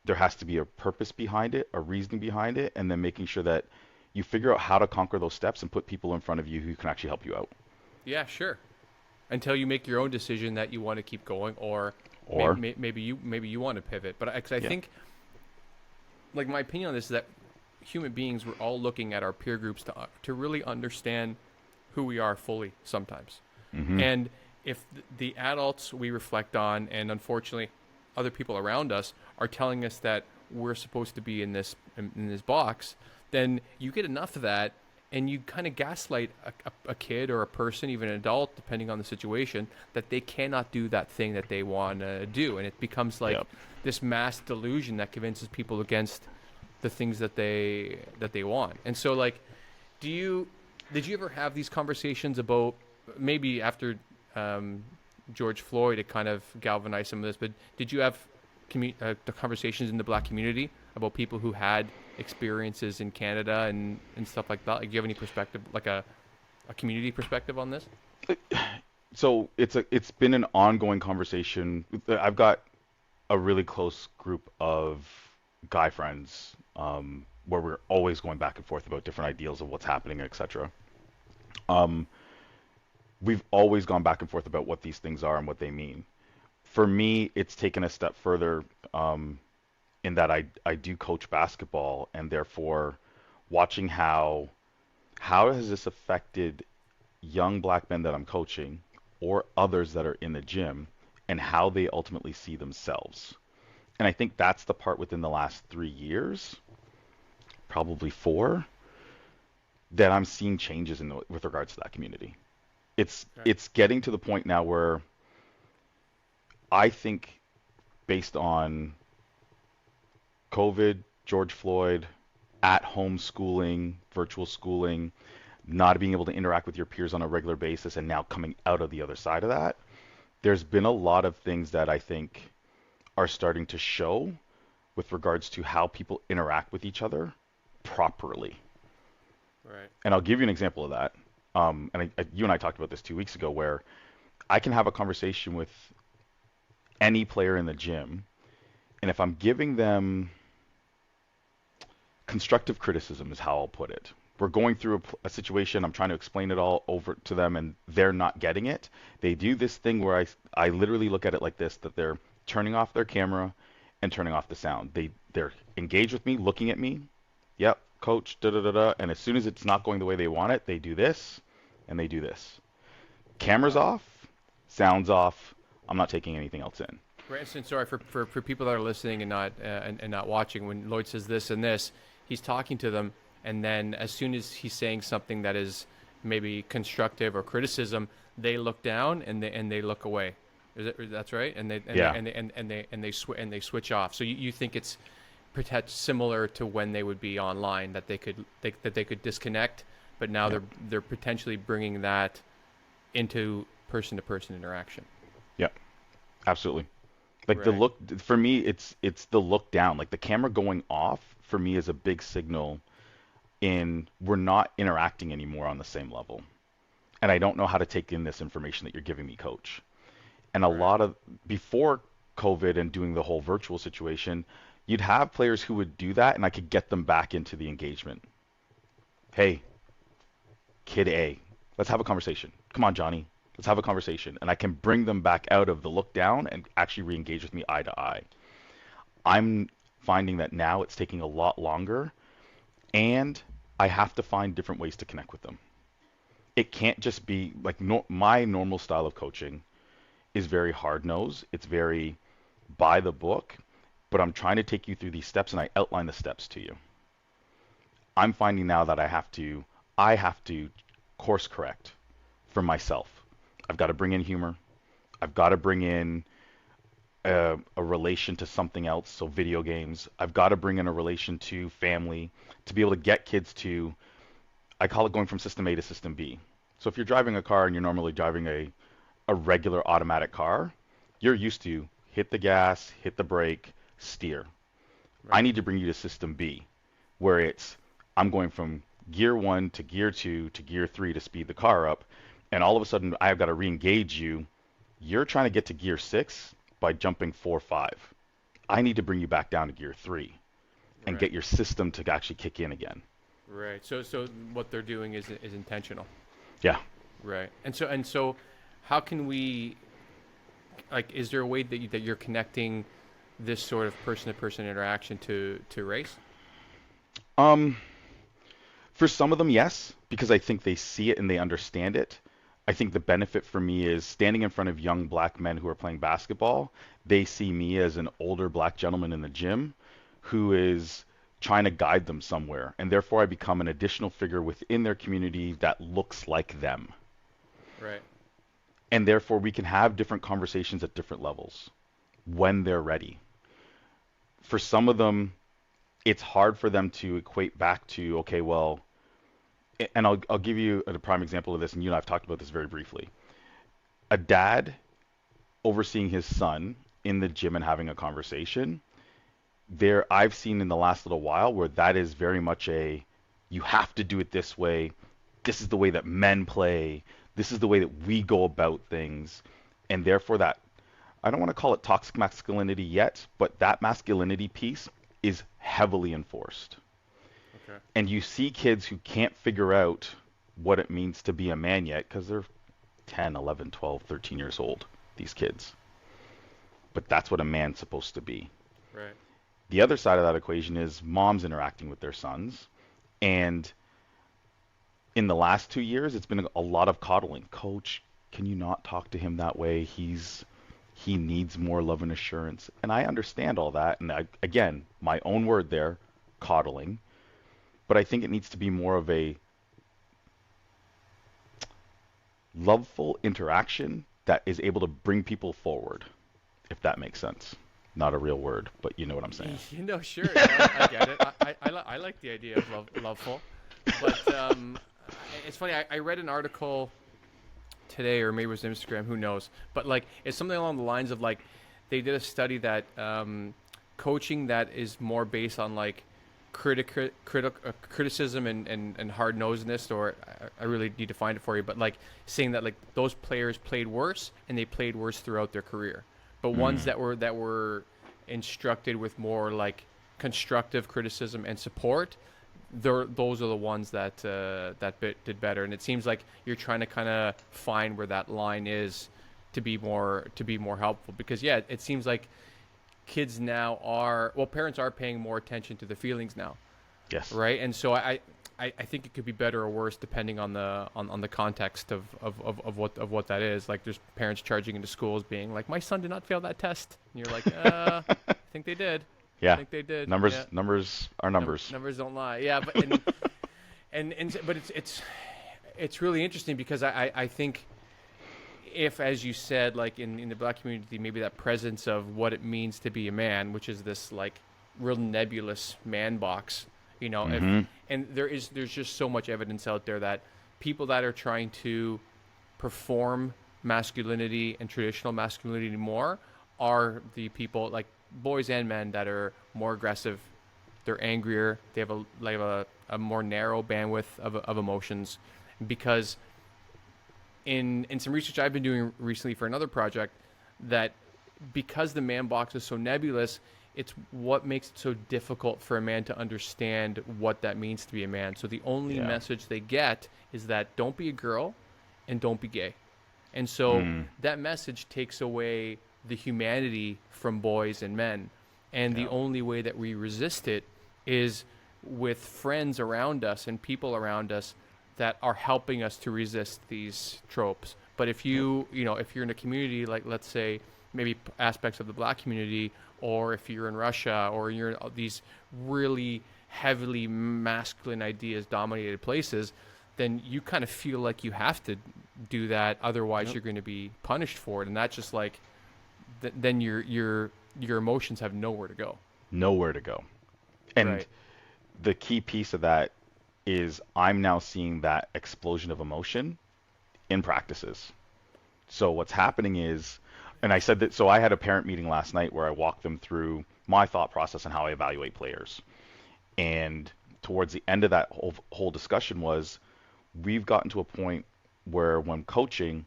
[SPEAKER 2] there has to be a purpose behind it, a reasoning behind it, and then making sure that you figure out how to conquer those steps and put people in front of you who can actually help you out. Yeah,
[SPEAKER 1] sure. Until you make your own decision that you want to keep going, or maybe you want to pivot. But I think, like, my opinion on this is that human beings, we're all looking at our peer groups to really understand who we are fully sometimes. Mm-hmm. And if the adults we reflect on, and unfortunately other people around us, are telling us that we're supposed to be in this box, then you get enough of that. And you kind of gaslight a kid or a person, even an adult, depending on the situation, that they cannot do that thing that they want to do. And it becomes like this mass delusion that convinces people against the things that they want. And so, like, did you ever have these conversations about, maybe after George Floyd, it kind of galvanized some of this, but did you have the conversations in the black community about people who had experiences in Canada and stuff like that? Like, do you have any perspective, like a community perspective on this?
[SPEAKER 2] So it's been an ongoing conversation. I've got a really close group of guy friends, where we're always going back and forth about different ideals of what's happening, etc. Um, we've always gone back and forth about what these things are and what they mean. For me, it's taken a step further, in that I do coach basketball, and therefore watching how has this affected young black men that I'm coaching or others that are in the gym, and how they ultimately see themselves. And I think that's the part within the last 3 years, probably four, that I'm seeing changes with regards to that community.
[SPEAKER 1] Okay.
[SPEAKER 2] It's getting to the point now where I think, based on COVID, George Floyd, at home schooling, virtual schooling, not being able to interact with your peers on a regular basis, and now coming out of the other side of that, there's been a lot of things that I think are starting to show with regards to how people interact with each other properly.
[SPEAKER 1] Right.
[SPEAKER 2] And I'll give you an example of that. You and I talked about this 2 weeks ago, where I can have a conversation with any player in the gym, and if I'm giving them constructive criticism, is how I'll put it. We're going through a situation, I'm trying to explain it all over to them, and they're not getting it. They do this thing where I literally look at it like this, that they're turning off their camera and turning off the sound. They're engaged with me, looking at me. Yep, coach, da da da da. And as soon as it's not going the way they want it, they do this and they do this. Cameras
[SPEAKER 1] Wow.
[SPEAKER 2] off, sounds off. I'm not taking anything else in.
[SPEAKER 1] For instance, sorry for people that are listening and not watching. When Lloyd says this and this, he's talking to them, and then as soon as he's saying something that is maybe constructive or criticism, they look down and they look away. That's right? And they and
[SPEAKER 2] Yeah.
[SPEAKER 1] they and they and they switch off. So you think it's perhaps similar to when they would be online, that they could disconnect, but now
[SPEAKER 2] Yeah.
[SPEAKER 1] they're potentially bringing that into person to person interaction.
[SPEAKER 2] Yeah, absolutely. Like the
[SPEAKER 1] Right.
[SPEAKER 2] look, for me, it's the look down. Like the camera going off for me is a big signal in we're not interacting anymore on the same level. And I don't know how to take in this information that you're giving me, coach. And a
[SPEAKER 1] Right.
[SPEAKER 2] lot of, before COVID and doing the whole virtual situation, you'd have players who would do that, and I could get them back into the engagement. Hey, kid A, let's have a conversation. Come on, Johnny, let's have a conversation. And I can bring them back out of the look down and actually re-engage with me eye to eye. I'm finding that now it's taking a lot longer, and I have to find different ways to connect with them. It can't just be like, no, my normal style of coaching is very hard nosed. It's very by the book, but I'm trying to take you through these steps, and I outline the steps to you. I'm finding now that I have to course correct for myself. I've got to bring in humor. I've got to bring in a relation to something else, so video games. I've got to bring in a relation to family to be able to get kids to, I call it going from system A to system B. So if you're driving a car and you're normally driving a regular automatic car, you're used to hit the gas, hit the brake, steer. I
[SPEAKER 1] Right.
[SPEAKER 2] need to bring you to system B, where it's, I'm going from gear one to gear two to gear three to speed the car up, and all of a sudden I've got to re-engage you. You're trying to get to gear six by jumping 4 5. I need to bring you back down to gear three and
[SPEAKER 1] Right.
[SPEAKER 2] get your system to actually kick in again.
[SPEAKER 1] Right. So what they're doing is intentional.
[SPEAKER 2] Yeah.
[SPEAKER 1] Right. And so how can we, like, is there a way that you're connecting this sort of person to person interaction to race?
[SPEAKER 2] Um, for some of them, yes, because I think they see it and they understand it. I think the benefit for me is standing in front of young black men who are playing basketball. They see me as an older black gentleman in the gym who is trying to guide them somewhere. And therefore, I become an additional figure within their community that looks like them.
[SPEAKER 1] Right.
[SPEAKER 2] And therefore, we can have different conversations at different levels when they're ready. For some of them, it's hard for them to equate back to, okay, well, and I'll give you a prime example of this, and you and I have talked about this very briefly. A dad overseeing his son in the gym and having a conversation, I've seen in the last little while where that is very much a, you have to do it this way. This is the way that men play. This is the way that we go about things. And therefore that, I don't want to call it toxic masculinity yet, but that masculinity piece is heavily enforced.
[SPEAKER 1] Okay.
[SPEAKER 2] And you see kids who can't figure out what it means to be a man yet because they're 10, 11, 12, 13 years old, these kids. But that's what a man's supposed to be.
[SPEAKER 1] Right.
[SPEAKER 2] The other side of that equation is moms interacting with their sons. And in the last 2 years, it's been a lot of coddling. Coach, can you not talk to him that way? He needs more love and assurance. And I understand all that. And again, my own word there, coddling. But I think it needs to be more of a loveful interaction that is able to bring people forward, if that makes sense. Not a real word, but you know what I'm saying.
[SPEAKER 1] Sure. I get it. I like the idea of loveful. But it's funny. I read an article today, or maybe it was Instagram, who knows? But like, it's something along the lines of like, they did a study that coaching that is more based on like criticism and hard-nosedness, or I really need to find it for you, but like saying that like those players played worse and they played worse throughout their career. But ones that were instructed with more like constructive criticism and support, those are the ones that did better. And it seems like you're trying to kind of find where that line is to be more helpful. Because yeah, it seems like kids now parents are paying more attention to the feelings now.
[SPEAKER 2] Yes.
[SPEAKER 1] Right. And so I think it could be better or worse depending on the context of what that is. Like there's parents charging into schools being like, my son did not fail that test. And you're like, I think they did.
[SPEAKER 2] Yeah.
[SPEAKER 1] I think they did.
[SPEAKER 2] Numbers
[SPEAKER 1] Yeah.
[SPEAKER 2] numbers are numbers.
[SPEAKER 1] Numbers don't lie. Yeah, but but it's really interesting because I think if, as you said, like in the Black community, maybe that presence of what it means to be a man, which is this like real nebulous man box, you know, and there's just so much evidence out there that people that are trying to perform masculinity and traditional masculinity more are the people, like boys and men, that are more aggressive. They're angrier. They have a more narrow bandwidth of emotions, because in some research I've been doing recently for another project, that because the man box is so nebulous, it's what makes it so difficult for a man to understand what that means to be a man. So the only message they get is that don't be a girl and don't be gay. And so that message takes away the humanity from boys and men. And the only way that we resist it is with friends around us and people around us that are helping us to resist these tropes. But if if you're in a community, like let's say maybe aspects of the Black community, or if you're in Russia, or you're in these really heavily masculine ideas dominated places, then you kind of feel like you have to do that, otherwise you're going to be punished for it. And that's just like, then your emotions have nowhere to go.
[SPEAKER 2] Nowhere to go. And
[SPEAKER 1] right.
[SPEAKER 2] The key piece of that is I'm now seeing that explosion of emotion in practices. So what's happening is, and I said that, so I had a parent meeting last night where I walked them through my thought process on how I evaluate players. And towards the end of that whole discussion was, we've gotten to a point where when coaching,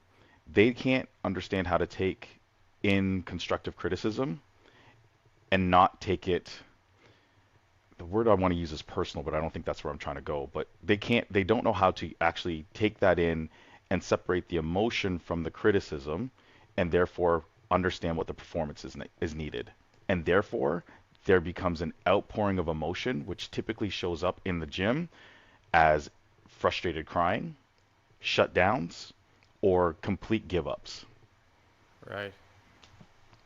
[SPEAKER 2] they can't understand how to take in constructive criticism and not take it, the word I want to use is personal, but I don't think that's where I'm trying to go. But they don't know how to actually take that in and separate the emotion from the criticism, and therefore understand what the performance is needed. And therefore, there becomes an outpouring of emotion, which typically shows up in the gym as frustrated crying, shutdowns, or complete give-ups.
[SPEAKER 1] Right.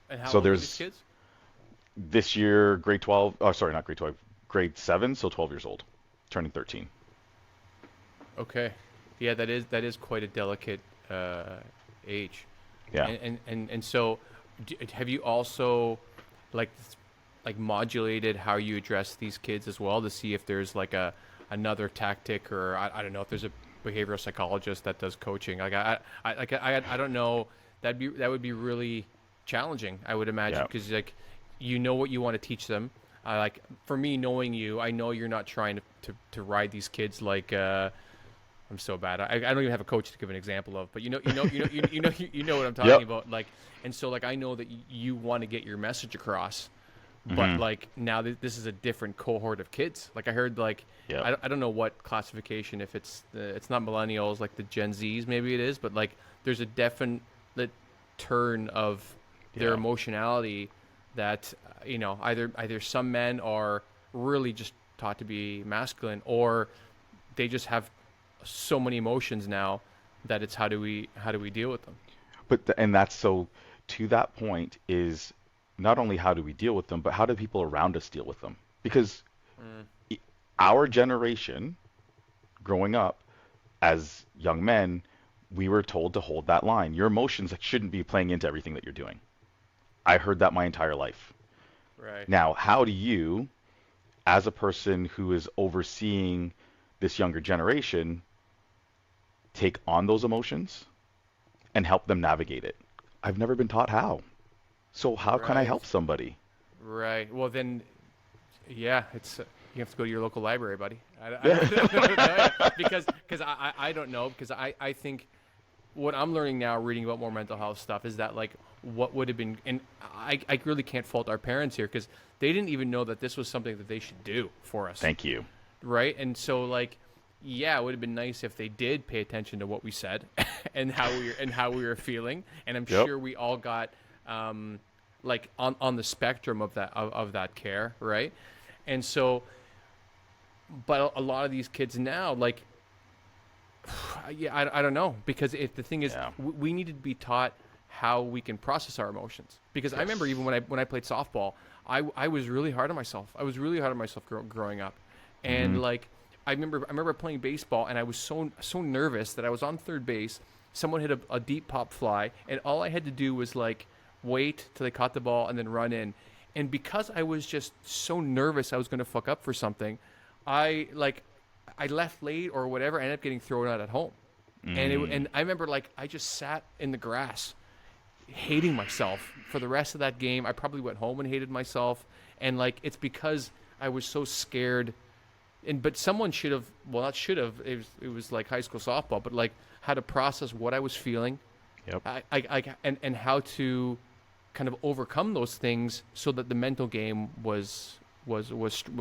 [SPEAKER 1] And how
[SPEAKER 2] So
[SPEAKER 1] old are
[SPEAKER 2] there's
[SPEAKER 1] these kids?
[SPEAKER 2] this year, grade 12, oh, sorry, not grade 12, grade 7, so 12 years old, turning 13.
[SPEAKER 1] Okay. Yeah, that is quite a delicate age.
[SPEAKER 2] Yeah.
[SPEAKER 1] And so have you also like modulated how you address these kids as well, to see if there's like another tactic, or I don't know if there's a behavioral psychologist that does coaching? Like I don't know, that would be really challenging, I would imagine, because like, you know what you want to teach them, Like for me, knowing you, I know you're not trying to ride these kids like. I'm so bad. I don't even have a coach to give an example of, but you know what I'm talking
[SPEAKER 2] Yep.
[SPEAKER 1] about. Like, and so like I know that you want to get your message across, but
[SPEAKER 2] Hmm.
[SPEAKER 1] like now this is a different cohort of kids. Like I heard like
[SPEAKER 2] Yep.
[SPEAKER 1] I don't know what classification, if it's not millennials, like the Gen Zs maybe it is, but like there's a definite turn of their
[SPEAKER 2] Yeah.
[SPEAKER 1] emotionality that either some men are really just taught to be masculine, or they just have so many emotions now that it's how do we deal with them.
[SPEAKER 2] And that's so, to that point is not only how do we deal with them, but how do people around us deal with them? Because
[SPEAKER 1] Mm,
[SPEAKER 2] i- our generation, growing up as young men, we were told to hold that line. Your emotions shouldn't be playing into everything that you're doing. I heard that my entire life.
[SPEAKER 1] right.
[SPEAKER 2] Now, how do you, as a person who is overseeing this younger generation, take on those emotions and help them navigate it? I've never been taught how. So how can I
[SPEAKER 1] Right.
[SPEAKER 2] help somebody?
[SPEAKER 1] Right. Well, then, yeah, it's you have to go to your local library, buddy.
[SPEAKER 2] Yeah.
[SPEAKER 1] I don't know, because I don't know, because I think what I'm learning now, reading about more mental health stuff, is that like what would have been, and I really can't fault our parents here because they didn't even know that this was something that they should do for us,
[SPEAKER 2] Thank you.
[SPEAKER 1] right? And so like, yeah, it would have been nice if they did pay attention to what we said and how we were feeling, and I'm
[SPEAKER 2] Yep.
[SPEAKER 1] sure we all got like on the spectrum of that care, right? And so, but a lot of these kids now, like, yeah, I don't know, because if the thing is,
[SPEAKER 2] Yeah.
[SPEAKER 1] we need to be taught how we can process our emotions. Because I remember even
[SPEAKER 2] Yes.
[SPEAKER 1] when I played softball, I was really hard on myself. I was really hard on myself growing up, and
[SPEAKER 2] Hmm.
[SPEAKER 1] like I remember playing baseball, and I was so nervous that I was on third base. Someone hit a deep pop fly, and all I had to do was like wait till they caught the ball and then run in. And because I was just so nervous I was going to fuck up for something, I like I left late or whatever. I ended up getting thrown out at home, and
[SPEAKER 2] Mm.
[SPEAKER 1] I remember like I just sat in the grass, hating myself for the rest of that game. I probably went home and hated myself, and like it's because I was so scared. And but someone should have, well, not should have. It was like high school softball, but like how to process what I was feeling,
[SPEAKER 2] Yep.
[SPEAKER 1] and how to kind of overcome those things so that the mental game was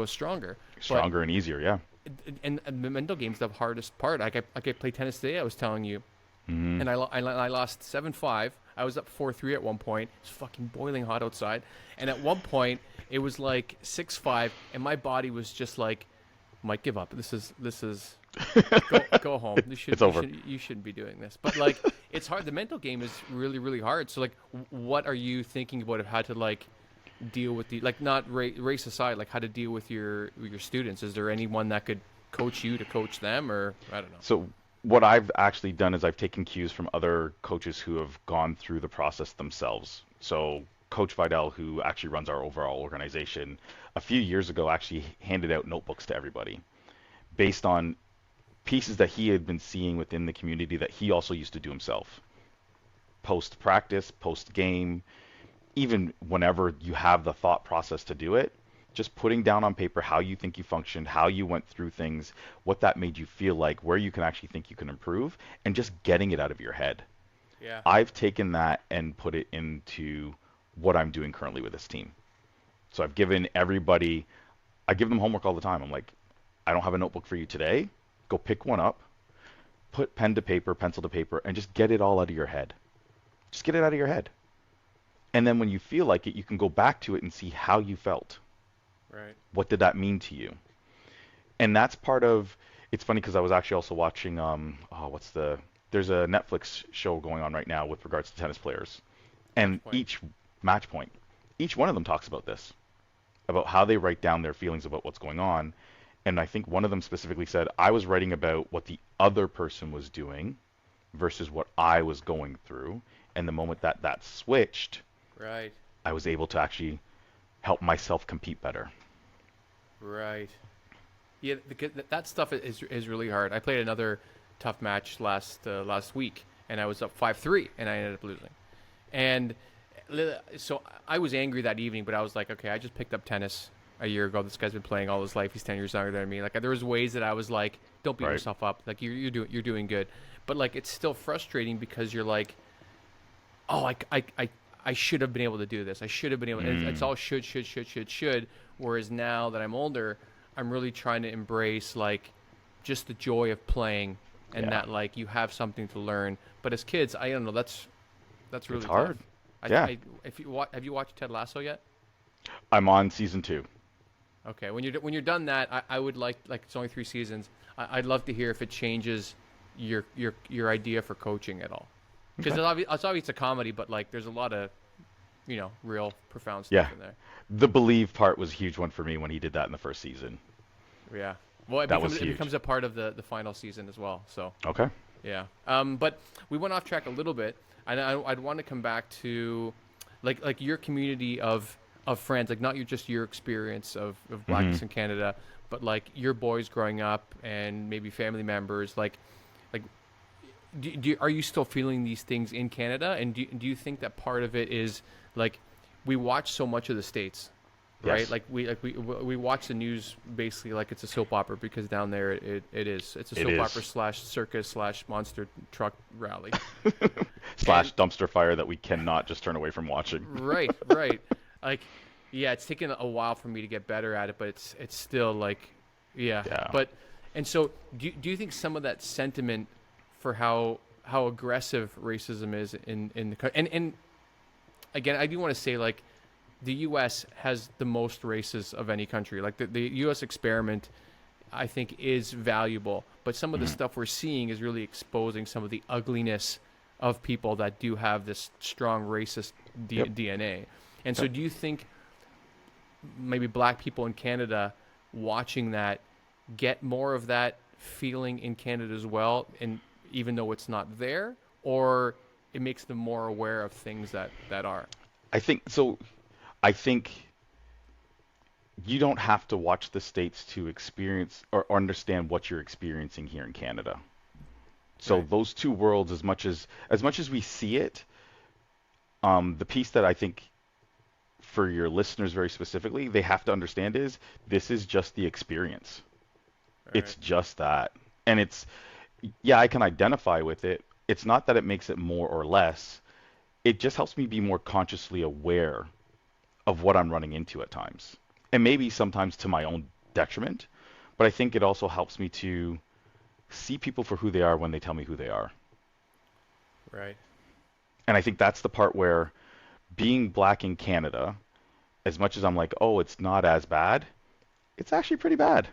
[SPEAKER 1] stronger. But
[SPEAKER 2] Stronger and easier. Yeah.
[SPEAKER 1] and the mental game's the hardest part. I played tennis today. I was telling you,
[SPEAKER 2] Hmm.
[SPEAKER 1] and I lost 7-5. I was up 4-3 at one point. It's fucking boiling hot outside, and at one point it was like 6-5, and my body was just like, "Might give up. This is go home. You should
[SPEAKER 2] It's
[SPEAKER 1] you
[SPEAKER 2] over.
[SPEAKER 1] should you shouldn't be doing this." But like, it's hard. The mental game is really really hard. So like, what are you thinking about of how to like deal with the, like, not race aside, like how to deal with your students? Is there anyone that could coach you to coach them, or I don't know?
[SPEAKER 2] So what I've actually done is I've taken cues from other coaches who have gone through the process themselves. So Coach Vidal, who actually runs our overall organization, a few years ago actually handed out notebooks to everybody based on pieces that he had been seeing within the community that he also used to do himself. Post practice, post game, even whenever you have the thought process to do it, just putting down on paper how you think you functioned, how you went through things, what that made you feel like, where you can actually think you can improve, and just getting it out of your head.
[SPEAKER 1] Yeah.
[SPEAKER 2] I've taken that and put it into what I'm doing currently with this team. So I've given everybody, I give them homework all the time. I'm like, I don't have a notebook for you today. Go pick one up, put pen to paper, pencil to paper, and just get it all out of your head. Just get it out of your head. And then when you feel like it, you can go back to it and see how you felt.
[SPEAKER 1] Right.
[SPEAKER 2] What did that mean to you? And that's part of, it's funny because I was actually also watching, there's a Netflix show going on right now with regards to tennis players.
[SPEAKER 1] Match
[SPEAKER 2] And
[SPEAKER 1] point.
[SPEAKER 2] each match point, each one of them talks about this, about how they write down their feelings about what's going on. And I think one of them specifically said, I was writing about what the other person was doing versus what I was going through. And the moment that that switched,
[SPEAKER 1] Right.
[SPEAKER 2] I was able to actually help myself compete better.
[SPEAKER 1] Right. Yeah, that stuff is really hard. I played another tough match last week, and I was up 5-3, and I ended up losing. And so I was angry that evening, but I was like, okay, I just picked up tennis. a year ago. This guy's been playing all his life. He's 10 years younger than me. Like there was ways that I was like, don't beat
[SPEAKER 2] Right.
[SPEAKER 1] yourself up. Like you're doing good. But like it's still frustrating because you're like, oh, I should have been able to do this. I should have been able. It's all should. Whereas now that I'm older, I'm really trying to embrace like just the joy of playing and that like you have something to learn. But as kids, I don't know. That's really
[SPEAKER 2] It's hard.
[SPEAKER 1] tough.
[SPEAKER 2] Yeah.
[SPEAKER 1] If you have you watched Ted Lasso yet?
[SPEAKER 2] I'm on season 2.
[SPEAKER 1] Okay, when you're done that, I would like it's only 3 seasons. I'd love to hear if it changes your idea for coaching at all. Because it's obvious a comedy, but like there's a lot of, real profound stuff in there.
[SPEAKER 2] The believe part was a huge one for me when he did that in the first season.
[SPEAKER 1] Yeah. Well, it becomes a part of the final season as well. So.
[SPEAKER 2] Okay.
[SPEAKER 1] Yeah. But we went off track a little bit, and I'd want to come back to, like your community of friends, like not just your experience of Blackness in Canada, but like your boys growing up and maybe family members, like. Are you still feeling these things in Canada? And do you think that part of it is like we watch so much of the States, right?
[SPEAKER 2] Yes.
[SPEAKER 1] Like we watch the news basically like it's a soap opera because down there it's a soap opera / circus / monster truck rally
[SPEAKER 2] / dumpster fire that we cannot just turn away from watching.
[SPEAKER 1] Right. Like, yeah, it's taken a while for me to get better at it, but it's still like, yeah. But and so do you think some of that sentiment for how aggressive racism is in the country. And again, I do want to say like the U.S. has the most races of any country. Like the U.S. experiment, I think, is valuable. But some of the stuff we're seeing is really exposing some of the ugliness of people that do have this strong racist DNA. And so do you think maybe black people in Canada watching that get more of that feeling in Canada as well, and even though it's not there, or it makes them more aware of things that are?
[SPEAKER 2] I think you don't have to watch the States to experience or understand what you're experiencing here in Canada. So those two worlds, as much as we see it, the piece that I think for your listeners very specifically, they have to understand is this is just the experience. It's just that. And I can identify with it. It's not that it makes it more or less. It just helps me be more consciously aware of what I'm running into at times. And maybe sometimes to my own detriment, but I think it also helps me to see people for who they are when they tell me who they are.
[SPEAKER 1] Right.
[SPEAKER 2] And I think that's the part where being black in Canada, as much as I'm like, oh, it's not as bad, it's actually pretty bad.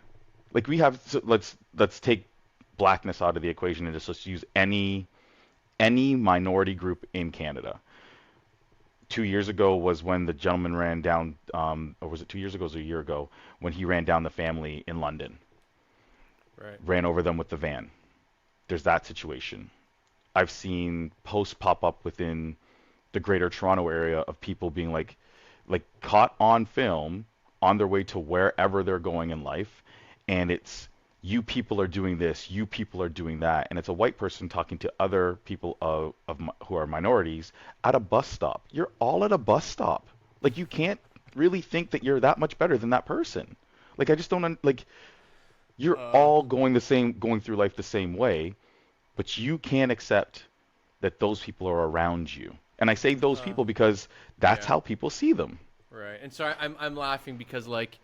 [SPEAKER 2] Like let's take blackness out of the equation and just let's use any minority group in Canada. 2 years ago was when the gentleman ran down, or was it 2 years ago? Or was it a year ago when he ran down the family in London?
[SPEAKER 1] Right.
[SPEAKER 2] Ran over them with the van. There's that situation. I've seen posts pop up within the Greater Toronto area of people being like caught on film on their way to wherever they're going in life, and it's you people are doing this, you people are doing that, and it's a white person talking to other people who are minorities at a bus stop. You're all at a bus stop. Like you can't really think that you're that much better than that person. Like I just don't you're all going through life the same way, but you can't accept that those people are around you. And I say those people because that's how people see them. Right.
[SPEAKER 1] And so I'm laughing because like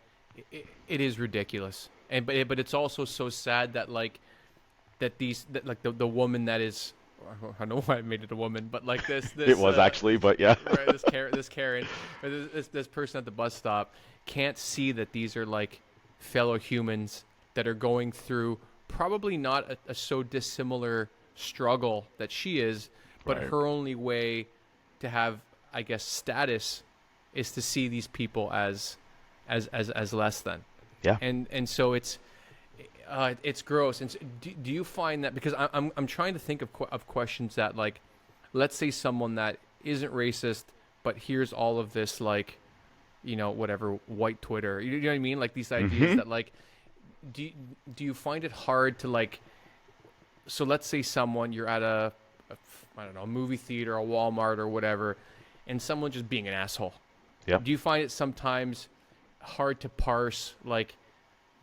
[SPEAKER 1] it is ridiculous. And but it's also so sad that the woman that is, I don't know why I made it a woman, but like this
[SPEAKER 2] it was actually, but yeah.
[SPEAKER 1] Right, this Karen, or this person at the bus stop can't see that these are like fellow humans that are going through probably not a so dissimilar struggle that she is, but her only way to have, I guess, status is to see these people as less than.
[SPEAKER 2] Yeah.
[SPEAKER 1] And so it's gross. And so do you find that, because I'm trying to think of questions that, like, let's say someone that isn't racist but hears all of this, like, whatever, white Twitter, you know what I mean, like these ideas that like do you find it hard to, like, so let's say someone, you're at a movie theater, a Walmart or whatever, and someone just being an asshole.
[SPEAKER 2] Yeah.
[SPEAKER 1] Do you find it sometimes hard to parse, like,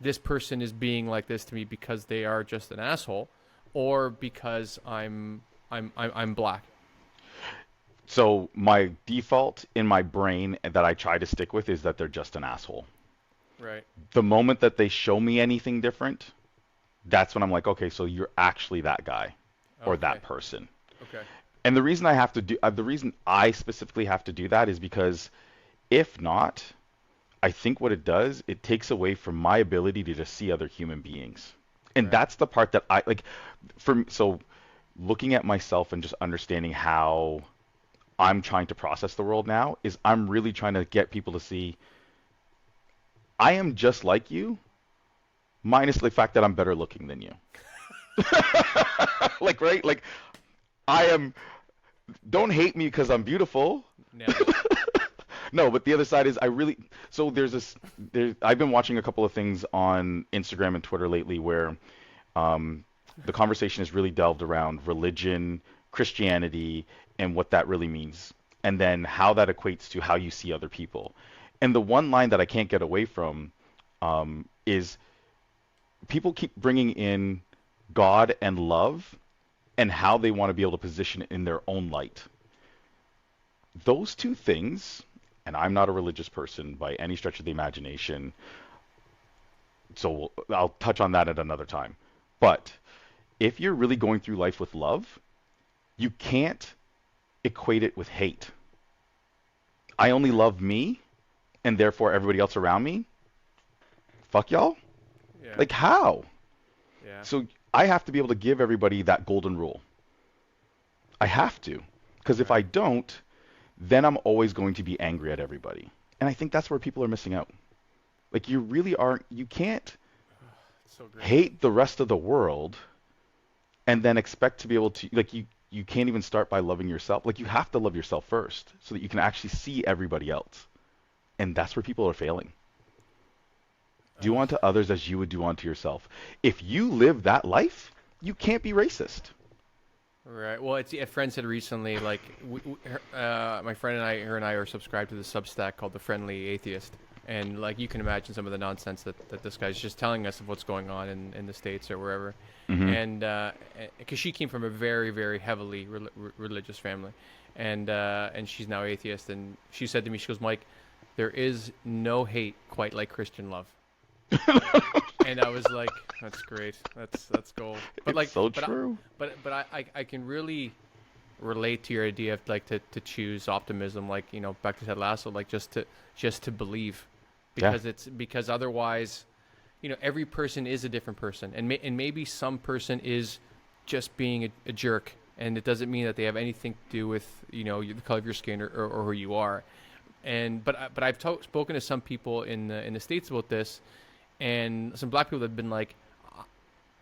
[SPEAKER 1] this person is being like this to me because they are just an asshole, or because I'm black.
[SPEAKER 2] So my default in my brain that I try to stick with is that they're just an asshole.
[SPEAKER 1] Right.
[SPEAKER 2] The moment that they show me anything different, that's when I'm like, okay, so you're actually that guy or
[SPEAKER 1] Okay.
[SPEAKER 2] that person.
[SPEAKER 1] Okay.
[SPEAKER 2] And the reason I specifically have to do that is because if not, I think what it does, it takes away from my ability to just see other human beings. And
[SPEAKER 1] Right.
[SPEAKER 2] that's the part that I like so looking at myself and just understanding how I'm trying to process the world now is I'm really trying to get people to see I am just like you, minus the fact that I'm better looking than you. Like, right? Like, I am, don't hate me because I'm beautiful.
[SPEAKER 1] Nailed it.
[SPEAKER 2] No, but the other side is so I've been watching a couple of things on Instagram and Twitter lately where um, the conversation is really delved around religion, Christianity, and what that really means, and then how that equates to how you see other people. And the one line that I can't get away from is people keep bringing in God and love and how they want to be able to position it in their own light. Those two things, and I'm not a religious person by any stretch of the imagination, so I'll touch on that at another time. But if you're really going through life with love, you can't equate it with hate. I only love me, and therefore everybody else around me. Fuck y'all.
[SPEAKER 1] Yeah.
[SPEAKER 2] Like how?
[SPEAKER 1] Yeah.
[SPEAKER 2] So I have to be able to give everybody that golden rule. I have to. Because if I
[SPEAKER 1] Right.
[SPEAKER 2] don't, then I'm always going to be angry at everybody. And I think that's where people are missing out. Like you really aren't, you can't
[SPEAKER 1] So great.
[SPEAKER 2] hate the rest of the world and then expect to be able to, like you can't even start by loving yourself. Like you have to love yourself first so that you can actually see everybody else. And that's where people are failing. Do
[SPEAKER 1] Ugh.
[SPEAKER 2] unto others as you would do unto yourself. If you live that life, you can't be racist.
[SPEAKER 1] Right. Well, a friend said recently, like, my friend and her and I are subscribed to the Substack called The Friendly Atheist, and like you can imagine some of the nonsense that this guy's just telling us of what's going on in the States or wherever,
[SPEAKER 2] Hmm.
[SPEAKER 1] and because she came from a very very heavily religious family, and she's now atheist, and she said to me, she goes, Mike, there is no hate quite like Christian love. And I was like, "That's great. That's gold." But
[SPEAKER 2] It's
[SPEAKER 1] like,
[SPEAKER 2] so
[SPEAKER 1] but I,
[SPEAKER 2] true.
[SPEAKER 1] but I can really relate to your idea of like to choose optimism, like back to Ted Lasso, like just to believe,
[SPEAKER 2] Yeah.
[SPEAKER 1] because otherwise, every person is a different person, and maybe some person is just being a jerk, and it doesn't mean that they have anything to do with the color of your skin or who you are. And but I've spoken to some people in the States about this, and some black people that have been like,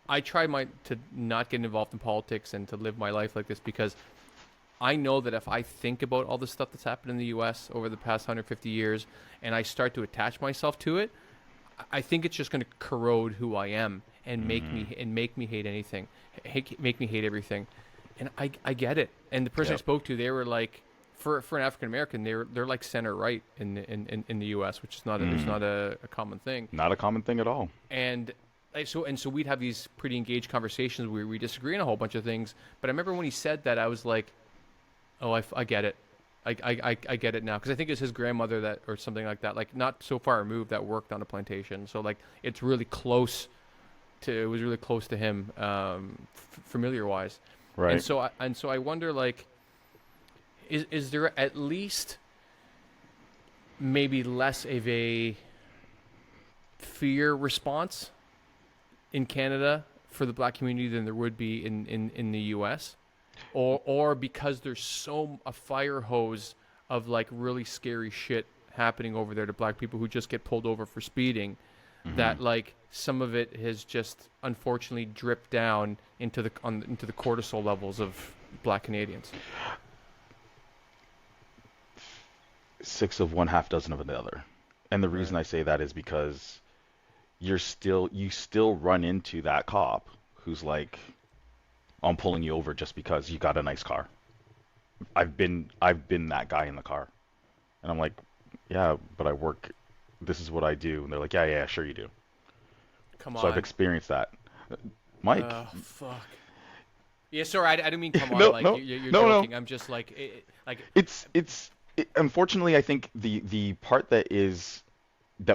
[SPEAKER 1] I try to not get involved in politics and to live my life like this because I know that if I think about all the stuff that's happened in the U.S. over the past 150 years and I start to attach myself to it, I think it's just going to corrode who I am and
[SPEAKER 2] Hmm.
[SPEAKER 1] make me hate anything, make me hate everything, and I get it. And the person I
[SPEAKER 2] Yep.
[SPEAKER 1] spoke to, they were like, for an African American, they're like center right in the U.S., which is not it's
[SPEAKER 2] Mm.
[SPEAKER 1] not a common thing.
[SPEAKER 2] Not a common thing at all.
[SPEAKER 1] And so we'd have these pretty engaged conversations where we disagree on a whole bunch of things. But I remember when he said that, I was like, oh, I get it. I get it now, because I think it's his grandmother that or something like that, like not so far removed, that worked on a plantation. So like it's really close it was really close to him, familiar wise. And
[SPEAKER 2] Right.
[SPEAKER 1] so I wonder, like, is there at least maybe less of a fear response in Canada for the black community than there would be in the US? Or because there's so a fire hose of like really scary shit happening over there to black people who just get pulled over for speeding,
[SPEAKER 2] Hmm.
[SPEAKER 1] that like some of it has just unfortunately dripped down into the cortisol levels of black Canadians.
[SPEAKER 2] Six of one, half dozen of another. And the reason
[SPEAKER 1] Right.
[SPEAKER 2] I say that is because you still run into that cop who's like, I'm pulling you over just because you got a nice car. I've been that guy in the car. And I'm like, yeah, but I work this is what I do. And they're like, yeah, sure you do.
[SPEAKER 1] Come
[SPEAKER 2] So I've
[SPEAKER 1] on.
[SPEAKER 2] experienced that. Mike,
[SPEAKER 1] Oh, fuck. Yeah, sorry, I didn't mean come on
[SPEAKER 2] no,
[SPEAKER 1] like
[SPEAKER 2] no,
[SPEAKER 1] you're
[SPEAKER 2] no, no.
[SPEAKER 1] joking. I'm just like, like,
[SPEAKER 2] Unfortunately, I think the part that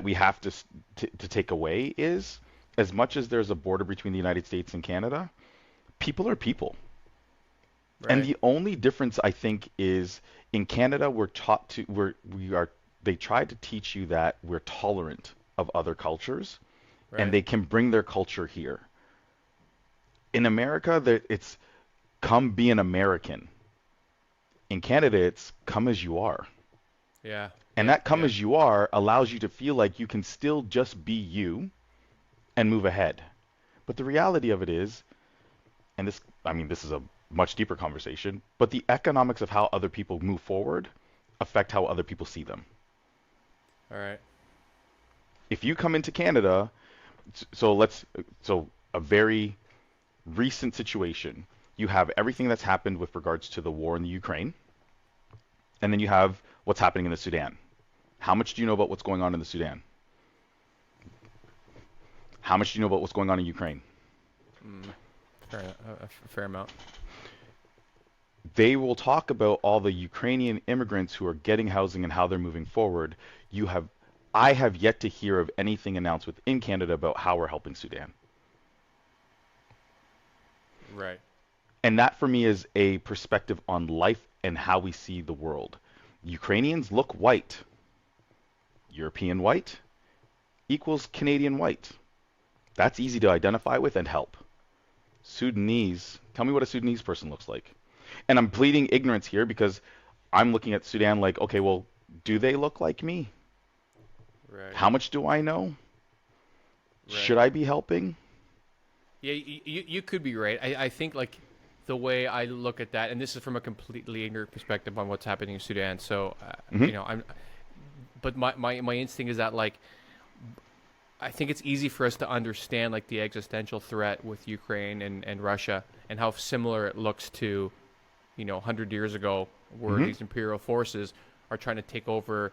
[SPEAKER 2] we have to take away is, as much as there's a border between the United States and Canada, people are people. And
[SPEAKER 1] right,
[SPEAKER 2] the only difference I think is, in Canada we're taught to we are they try to teach you that we're tolerant of other cultures and
[SPEAKER 1] right.
[SPEAKER 2] they can bring their culture here. In America, it's come be an American. In Canada, it's come as you are.
[SPEAKER 1] Yeah,
[SPEAKER 2] And
[SPEAKER 1] yeah,
[SPEAKER 2] that come
[SPEAKER 1] yeah.
[SPEAKER 2] as you are allows you to feel like you can still just be you and move ahead. But the reality of it is, and this is a much deeper conversation, but the economics of how other people move forward affect how other people see them.
[SPEAKER 1] All right.
[SPEAKER 2] If you come into Canada, so a very recent situation, you have everything that's happened with regards to the war in the Ukraine, and then you have what's happening in the Sudan. How much do you know about what's going on in the Sudan? How much do you know about what's going on in Ukraine?
[SPEAKER 1] Mm, a fair amount.
[SPEAKER 2] They will talk about all the Ukrainian immigrants who are getting housing and how they're moving forward. I have yet to hear of anything announced within Canada about how we're helping Sudan.
[SPEAKER 1] Right.
[SPEAKER 2] And that for me is a perspective on life and how we see the world. Ukrainians look white. European white equals Canadian white. That's easy to identify with and help. Sudanese, tell me what a Sudanese person looks like. And I'm pleading ignorance here because I'm looking at Sudan like, okay, well, do they look like me?
[SPEAKER 1] Right.
[SPEAKER 2] How much do I know?
[SPEAKER 1] Right.
[SPEAKER 2] Should I be helping?
[SPEAKER 1] Yeah, you could be right. I think like the way I look at that, and this is from a completely ignorant perspective on what's happening in Sudan. So,
[SPEAKER 2] Hmm.
[SPEAKER 1] but my instinct is that like I think it's easy for us to understand like the existential threat with Ukraine and Russia and how similar it looks to, 100 years ago, where
[SPEAKER 2] Hmm.
[SPEAKER 1] these imperial forces are trying to take over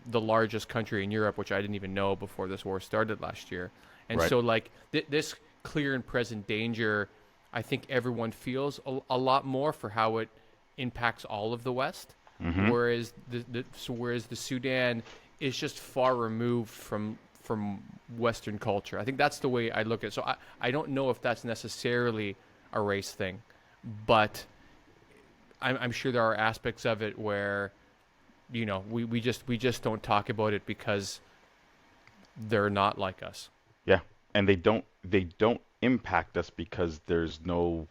[SPEAKER 1] the largest country in Europe, which I didn't even know before this war started last year. And
[SPEAKER 2] Right.
[SPEAKER 1] so, like this clear and present danger, I think everyone feels a lot more for how it impacts all of the West,
[SPEAKER 2] Hmm.
[SPEAKER 1] whereas whereas the Sudan is just far removed from Western culture. I think that's the way I look at it. So I don't know if that's necessarily a race thing, but I'm sure there are aspects of it where we just don't talk about it because they're not like us.
[SPEAKER 2] Yeah. And they don't impact us because there's no,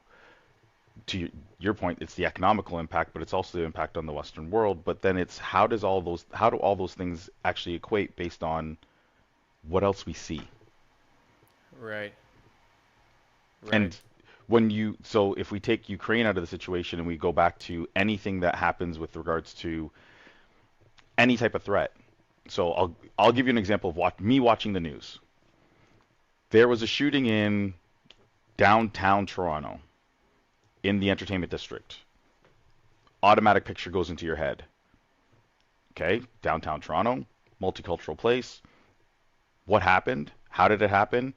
[SPEAKER 2] to your point, it's the economical impact, but it's also the impact on the Western world. But then it's how do all those things actually equate based on what else we see?
[SPEAKER 1] Right. Right.
[SPEAKER 2] And so if we take Ukraine out of the situation and we go back to anything that happens with regards to any type of threat. So I'll give you an example of me watching the news. There was a shooting in downtown Toronto in the entertainment district. Automatic picture goes into your head. Okay, downtown Toronto, multicultural place. What happened? How did it happen?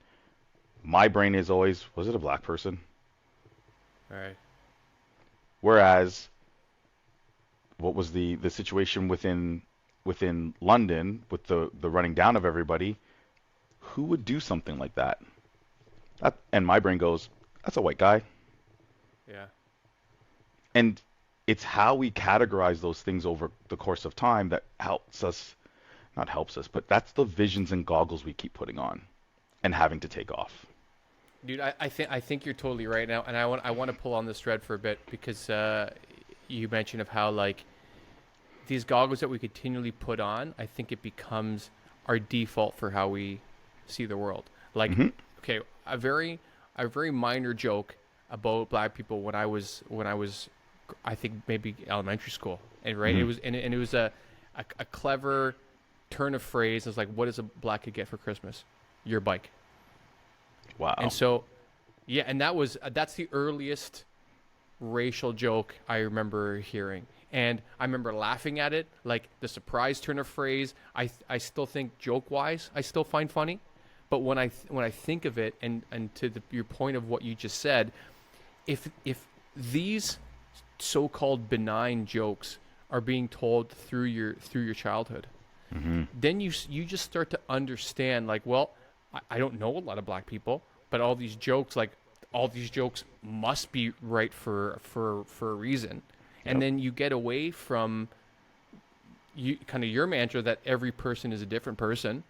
[SPEAKER 2] My brain is always, was it a black person?
[SPEAKER 1] Right.
[SPEAKER 2] Whereas, what was the situation within London with the running down of everybody? Who would do something like that? And my brain goes, that's a white guy.
[SPEAKER 1] Yeah.
[SPEAKER 2] And it's how we categorize those things over the course of time that helps us, not helps us, but that's the visions and goggles we keep putting on and having to take off.
[SPEAKER 1] Dude, I think you're totally right now, and I want to pull on this thread for a bit because you mentioned of how like these goggles that we continually put on, I think it becomes our default for how we see the world. Like,
[SPEAKER 2] Hmm.
[SPEAKER 1] okay, a very minor joke about black people when I was I think maybe elementary school, and right, it
[SPEAKER 2] Hmm.
[SPEAKER 1] was and it was a clever turn of phrase. It's like, what does a black kid get for Christmas? Your bike. And
[SPEAKER 2] Wow.
[SPEAKER 1] so, yeah, and that's the earliest racial joke I remember hearing. And I remember laughing at it, like the surprise turn of phrase. I still think joke-wise, I still find funny. But when I think of it, and to your point of what you just said, if these so-called benign jokes are being told through your childhood, then you just start to understand, like, well, I don't know a lot of black people, but all these jokes must be right for a reason. And then you get away from your mantra that every person is a different person,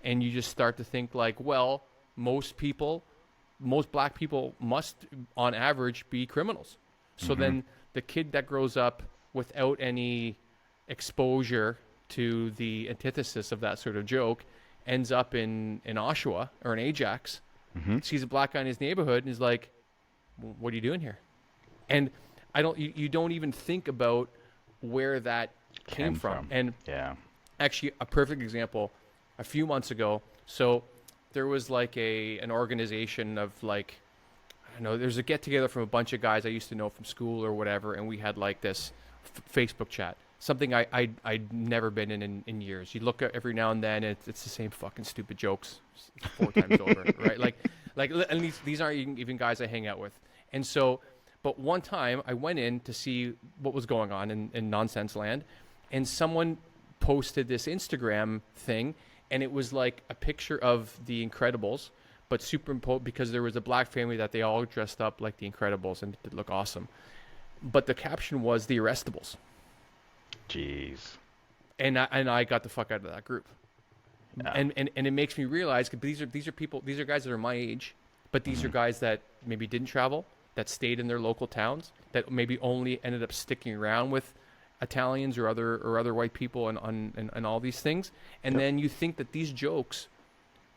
[SPEAKER 1] and you just start to think like, well, most black people must, on average, be criminals. So then the kid that grows up without any exposure to the antithesis of that sort of joke ends up in Oshawa or in Ajax, sees a black guy in his neighborhood and is like, what are you doing here? And you don't even think about where that came from. And actually, a perfect example, a few months ago, so there was like an organization of like, I don't know, there's a get together from a bunch of guys I used to know from school or whatever, and we had like this Facebook chat, something I'd never been in years. You look at every now and then, it's the same fucking stupid jokes 4 times over, right? Like, and these aren't even guys I hang out with. And so, but one time I went in to see what was going on in Nonsense Land, and someone posted this Instagram thing, and it was like a picture of the Incredibles, but superimposed, because there was a black family that they all dressed up like the Incredibles and it looked awesome. But the caption was the Arrestables.
[SPEAKER 2] Jeez.
[SPEAKER 1] And I got the fuck out of that group. Yeah. And it makes me realize, because these are guys that are my age, but these are guys that maybe didn't travel, that stayed in their local towns, that maybe only ended up sticking around with Italians or other white people and all these things. And then you think that these jokes,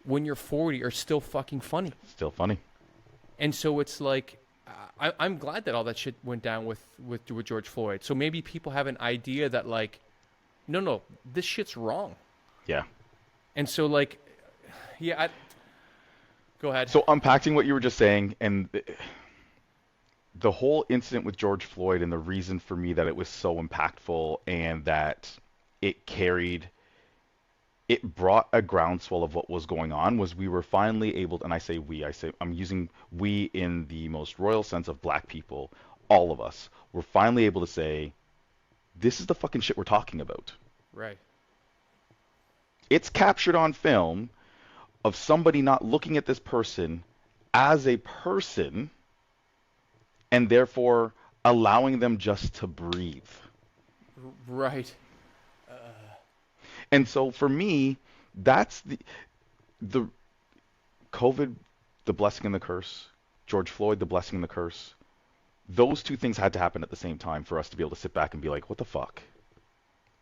[SPEAKER 1] when you're 40, are still fucking funny.
[SPEAKER 2] Still funny.
[SPEAKER 1] And so it's like, I'm glad that all that shit went down with George Floyd. So maybe people have an idea that like, no, this shit's wrong.
[SPEAKER 2] Yeah.
[SPEAKER 1] And so like, yeah, go ahead.
[SPEAKER 2] So unpacking what you were just saying, and the whole incident with George Floyd, and the reason for me that it was so impactful and that it brought a groundswell of what was going on, was we were finally able to, and I'm using we in the most royal sense of black people, all of us, were finally able to say, this is the fucking shit we're talking about.
[SPEAKER 1] Right.
[SPEAKER 2] It's captured on film of somebody not looking at this person as a person, and therefore allowing them just to breathe.
[SPEAKER 1] Right.
[SPEAKER 2] And so for me, that's the COVID, the blessing and the curse, George Floyd, the blessing and the curse. Those two things had to happen at the same time for us to be able to sit back and be like, what the fuck?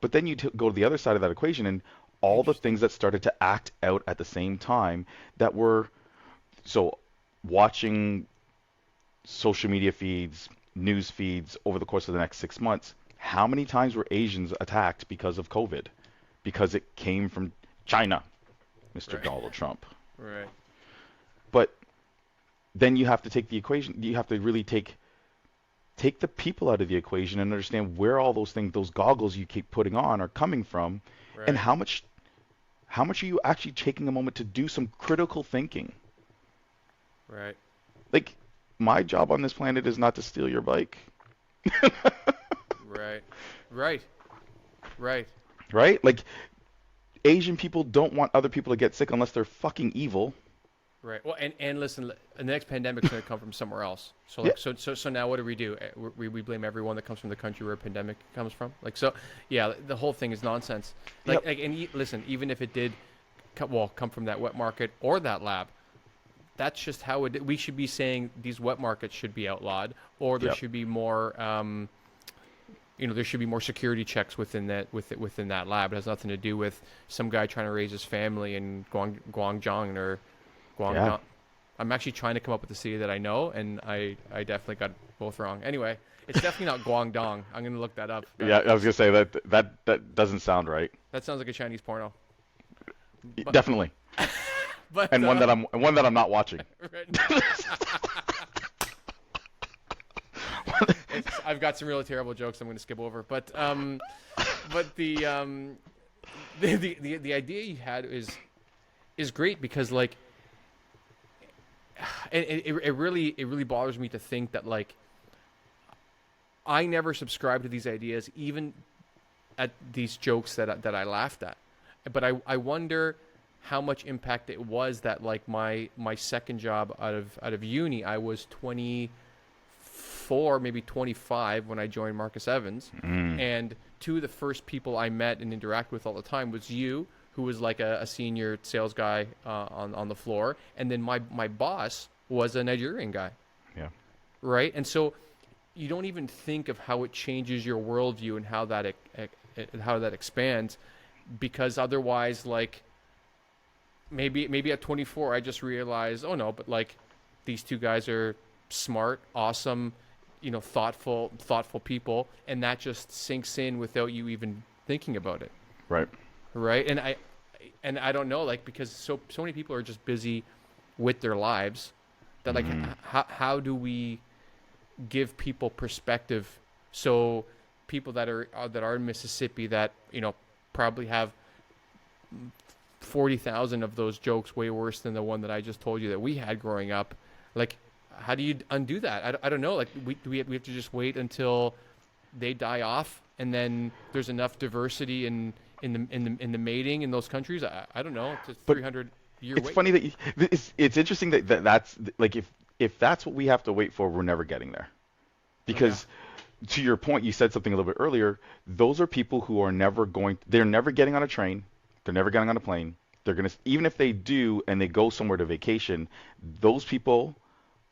[SPEAKER 2] But then you go to the other side of that equation, and all the things that started to act out at the same time that were, so watching social media feeds, news feeds over the course of the next 6 months, how many times were Asians attacked because of COVID? Because it came from China, Mr.
[SPEAKER 1] Right.
[SPEAKER 2] Donald Trump.
[SPEAKER 1] Right.
[SPEAKER 2] But then you have to take the equation, you have to really take the people out of the equation and understand where all those things, those goggles you keep putting on, are coming from, right. And how much are you actually taking a moment to do some critical thinking?
[SPEAKER 1] Right.
[SPEAKER 2] Like, my job on this planet is not to steal your bike. Right? Like, Asian people don't want other people to get sick unless they're fucking evil.
[SPEAKER 1] Right. Well, and listen, the next pandemic's going to come from somewhere else. So like, so now what do? We blame everyone that comes from the country where a pandemic comes from. Like, so yeah, the whole thing is nonsense. Like, listen, even if it did, come from that wet market or that lab, that's just how we should be saying these wet markets should be outlawed, or there should be more. There should be more security checks within that lab. It has nothing to do with some guy trying to raise his family in Guangzhou or Guangdong. Yeah. I'm actually trying to come up with the city that I know, and I definitely got both wrong. Anyway, it's definitely not Guangdong. I'm going to look that up.
[SPEAKER 2] Yeah, I was going to say that doesn't sound right.
[SPEAKER 1] That sounds like a Chinese porno.
[SPEAKER 2] Definitely.
[SPEAKER 1] But,
[SPEAKER 2] and one that I'm not watching.
[SPEAKER 1] I've got some really terrible jokes I'm going to skip over, but the idea you had is great because like, and it really bothers me to think that like I never subscribed to these ideas, even at these jokes that I laughed at. But I wonder how much impact it was that like my second job out of uni, I was 24, maybe 25 when I joined Marcus Evans, and two of the first people I met and interact with all the time was you, who was like a senior sales guy on the floor, and then my boss was a Nigerian guy.
[SPEAKER 2] Yeah.
[SPEAKER 1] Right, and so you don't even think of how it changes your worldview and how that expands, because otherwise, like maybe at 24, I just realized, oh no, but like these two guys are smart, awesome, thoughtful people, and that just sinks in without you even thinking about it.
[SPEAKER 2] Right.
[SPEAKER 1] Right, and I don't know, like, because so many people are just busy with their lives that like how do we give people perspective, so people that are in Mississippi that probably have 40,000 of those jokes way worse than the one that I just told you that we had growing up, like how do you undo that? I don't know, like we have to just wait until they die off and then there's enough diversity in the mating in those countries. I don't know, it's a 300-year wait.
[SPEAKER 2] It's funny that it's interesting that's like if that's what we have to wait for, we're never getting there. Because to your point, you said something a little bit earlier, those are people who are they're never getting on a train, they're never getting on a plane. They're going to, even if they do and they go somewhere to vacation, those people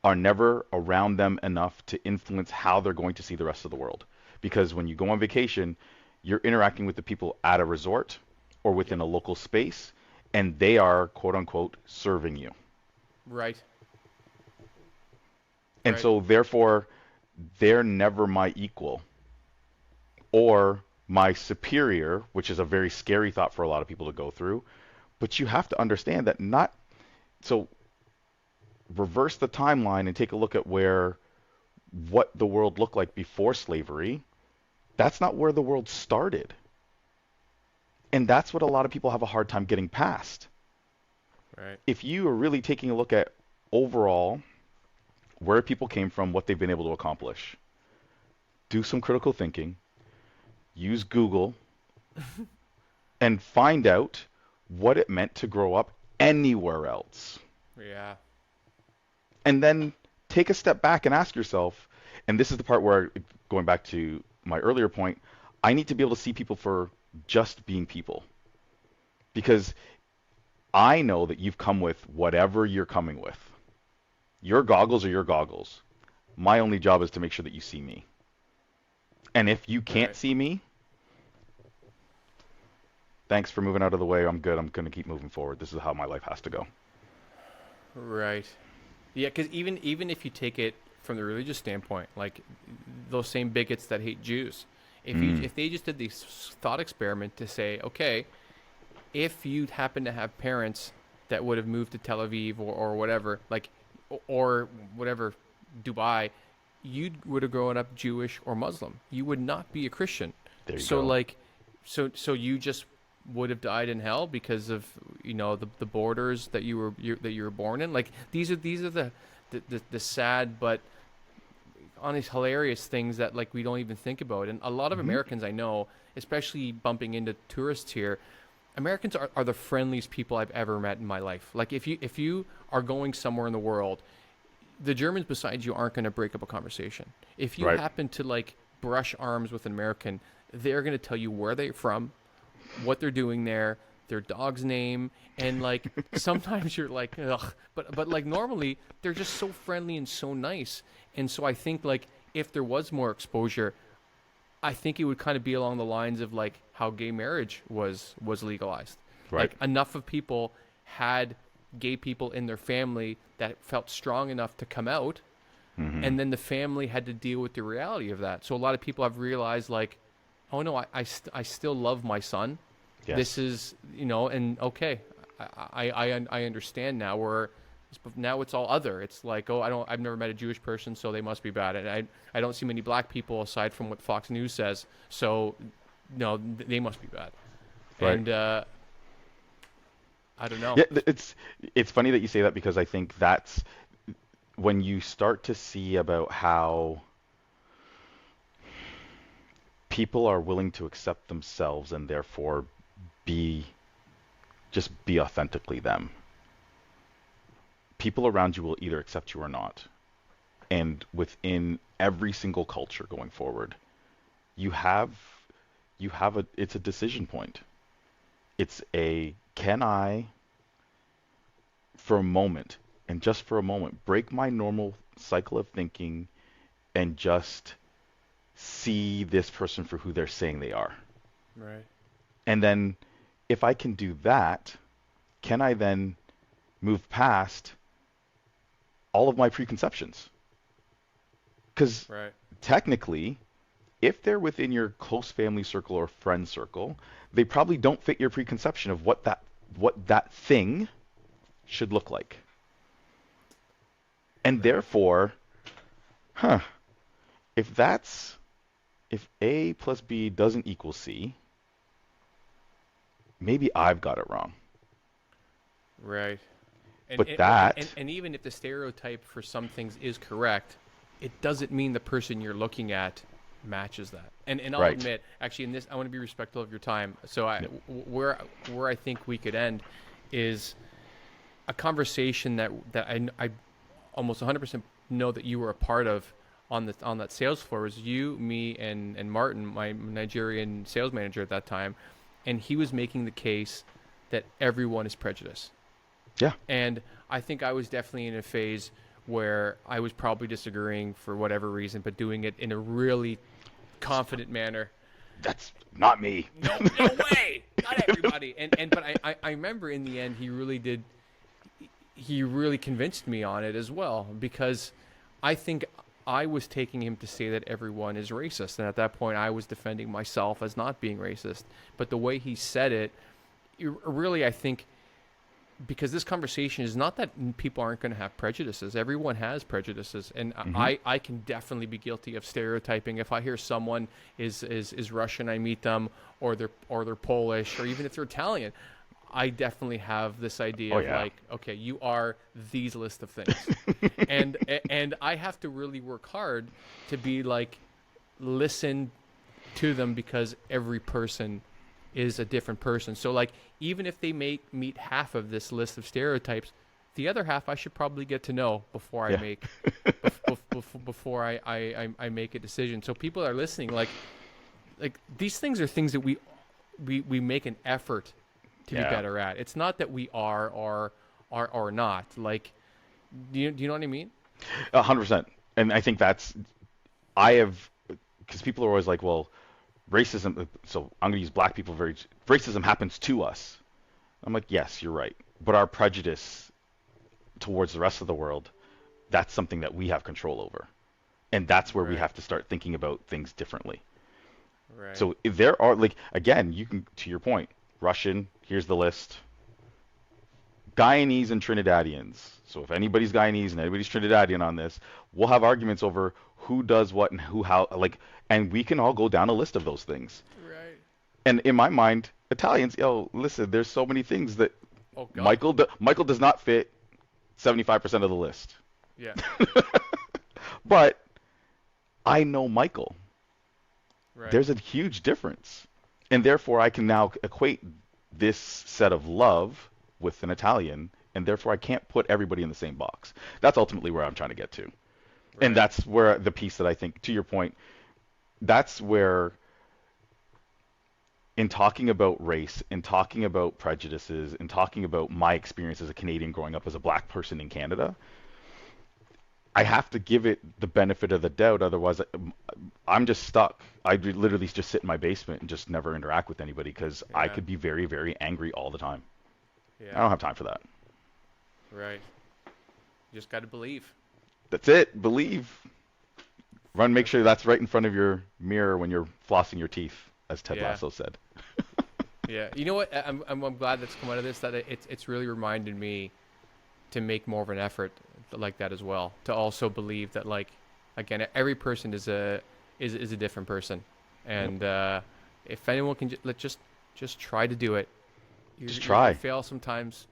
[SPEAKER 2] are never around them enough to influence how they're going to see the rest of the world. Because when you go on vacation, you're interacting with the people at a resort or within a local space, and they are, quote unquote, serving you.
[SPEAKER 1] Right.
[SPEAKER 2] And so therefore, they're never my equal or my superior, which is a very scary thought for a lot of people to go through. But you have to understand that so reverse the timeline and take a look at what the world looked like before slavery. That's not where the world started. And that's what a lot of people have a hard time getting past.
[SPEAKER 1] Right.
[SPEAKER 2] If you are really taking a look at overall where people came from, what they've been able to accomplish, do some critical thinking, use Google, and find out what it meant to grow up anywhere else.
[SPEAKER 1] Yeah.
[SPEAKER 2] And then take a step back and ask yourself, and this is the part where, going back to my earlier point, I need to be able to see people for just being people. Because I know that you've come with whatever you're coming with. Your goggles are your goggles. My only job is to make sure that you see me. And if you can't see me, thanks for moving out of the way. I'm good. I'm going to keep moving forward. This is how my life has to go.
[SPEAKER 1] Right. Yeah, because even if you take it from the religious standpoint, like those same bigots that hate Jews, if they just did this thought experiment to say, okay, if you happen to have parents that would have moved to Tel Aviv or whatever, like, or whatever, Dubai, you would have grown up Jewish or Muslim. You would not be a Christian.
[SPEAKER 2] There you
[SPEAKER 1] so
[SPEAKER 2] go.
[SPEAKER 1] like, so you just would have died in hell because of the borders that you were born in. Like these are the sad but honest hilarious things that like we don't even think about. And a lot of Americans I know, especially bumping into tourists here, Americans are the friendliest people I've ever met in my life. Like if you are going somewhere in the world, the Germans besides you aren't going to break up a conversation. If you happen to like brush arms with an American, they're going to tell you where they're from, what they're doing there, their dog's name, and like sometimes you're like, ugh, but like normally they're just so friendly and so nice. And so I think like if there was more exposure, I think it would kind of be along the lines of like how gay marriage was legalized.
[SPEAKER 2] Right.
[SPEAKER 1] Like enough of people had gay people in their family that felt strong enough to come out, and then the family had to deal with the reality of that. So a lot of people have realized like, oh no, I still love my son.
[SPEAKER 2] Yes.
[SPEAKER 1] This is, and okay, I understand now where Now it's all other. It's like, oh, I've never met a Jewish person, so they must be bad. And I don't see many black people aside from what Fox News says, so no, they must be bad.
[SPEAKER 2] Right.
[SPEAKER 1] And I don't know.
[SPEAKER 2] Yeah, it's funny that you say that because I think that's when you start to see about how people are willing to accept themselves and therefore be be authentically them. People around you will either accept you or not. And within every single culture going forward, you have it's a decision point. It's a can I for a moment and just for a moment break my normal cycle of thinking and just see this person for who they're saying they are.
[SPEAKER 1] Right.
[SPEAKER 2] And then if I can do that, can I then move past all of my preconceptions? Because
[SPEAKER 1] Right.
[SPEAKER 2] technically, if they're within your close family circle or friend circle, they probably don't fit your preconception of what that thing should look like. And therefore, if A plus B doesn't equal C, maybe I've got it wrong.
[SPEAKER 1] Right.
[SPEAKER 2] But that...
[SPEAKER 1] And even if the stereotype for some things is correct, it doesn't mean the person you're looking at matches that. And I'll
[SPEAKER 2] Right.
[SPEAKER 1] admit, actually, in this, I want to be respectful of your time. So where I think we could end is a conversation that I almost 100% know that you were a part of on that sales floor was you, me, and Martin, my Nigerian sales manager at that time, and he was making the case that everyone is prejudiced.
[SPEAKER 2] Yeah.
[SPEAKER 1] And I think I was definitely in a phase where I was probably disagreeing for whatever reason, but doing it in a really confident manner.
[SPEAKER 2] That's not me.
[SPEAKER 1] No way, not everybody. But I remember in the end he really convinced me on it as well, because I think I was taking him to say that everyone is racist, and at that point I was defending myself as not being racist. But the way he said it really, I think, because this conversation is not that people aren't going to have prejudices. Everyone has prejudices, and I can definitely be guilty of stereotyping. If I hear someone is Russian, I meet them, or they're Polish, or even if they're Italian, I definitely have this idea of like, okay, you are these list of things, and I have to really work hard to be like, listen to them, because every person is a different person. So like, even if they meet half of this list of stereotypes, the other half I should probably get to know before I make before I make a decision. So people are listening, like these things are things that we make an effort to be better at. It's not that we are or not. Like, do you know what I mean?
[SPEAKER 2] 100%. And I think because people are always like, well, racism, so I'm going to use black people racism happens to us. I'm like, yes, you're right. But our prejudice towards the rest of the world, that's something that we have control over. And that's where we have to start thinking about things differently.
[SPEAKER 1] Right.
[SPEAKER 2] So if there are, like, again, you can, to your point, Russian, here's the list. Guyanese and Trinidadians. So if anybody's Guyanese and anybody's Trinidadian on this, we'll have arguments over who does what and and we can all go down a list of those things.
[SPEAKER 1] Right.
[SPEAKER 2] And in my mind, Italians, listen, there's so many things that Michael does not fit 75% of the list.
[SPEAKER 1] Yeah.
[SPEAKER 2] But I know Michael.
[SPEAKER 1] Right.
[SPEAKER 2] There's a huge difference. And therefore I can now equate this set of love with an Italian, and therefore I can't put everybody in the same box. That's ultimately where I'm trying to get to. Right. And that's where the piece that I think, to your point, that's where, in talking about race, in talking about prejudices, in talking about my experience as a Canadian growing up as a black person in Canada, I have to give it the benefit of the doubt. Otherwise, I'm just stuck. I'd literally just sit in my basement and just never interact with anybody, because I could be very, very angry all the time. Yeah. I don't have time for that.
[SPEAKER 1] Right. You just got to believe.
[SPEAKER 2] That's it. Believe. Make sure that's right in front of your mirror when you're flossing your teeth, as Ted Lasso said.
[SPEAKER 1] Yeah. You know what? I'm glad that's come out of this, that it's really reminded me to make more of an effort like that as well. To also believe that, like, again, every person is a different person,
[SPEAKER 2] Yep.
[SPEAKER 1] and if anyone can just try to do it.
[SPEAKER 2] Just
[SPEAKER 1] You're gonna
[SPEAKER 2] try.
[SPEAKER 1] fail sometimes,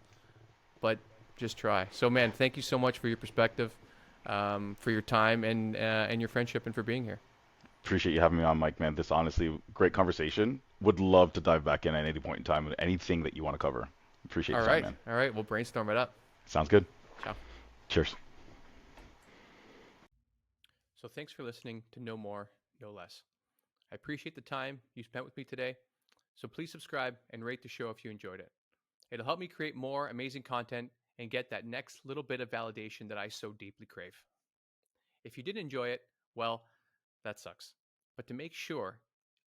[SPEAKER 1] but just try. So, man, thank you so much for your perspective, for your time, and your friendship, and for being here.
[SPEAKER 2] Appreciate you having me on, Mike, man. This honestly great conversation. Would love to dive back in at any point in time with anything that you want to cover. Appreciate
[SPEAKER 1] All
[SPEAKER 2] the time,
[SPEAKER 1] right,
[SPEAKER 2] man.
[SPEAKER 1] all right. We'll brainstorm it up.
[SPEAKER 2] Sounds good.
[SPEAKER 1] Ciao.
[SPEAKER 2] Cheers.
[SPEAKER 1] So, thanks for listening to No More, No Less. I appreciate the time you spent with me today. So, please subscribe and rate the show if you enjoyed it. It'll help me create more amazing content and get that next little bit of validation that I so deeply crave. If you didn't enjoy it, well, that sucks. But to make sure,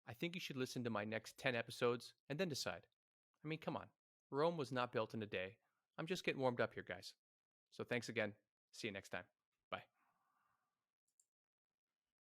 [SPEAKER 1] I think you should listen to my next 10 episodes and then decide. I mean, come on. Rome was not built in a day. I'm just getting warmed up here, guys. So thanks again. See you next time.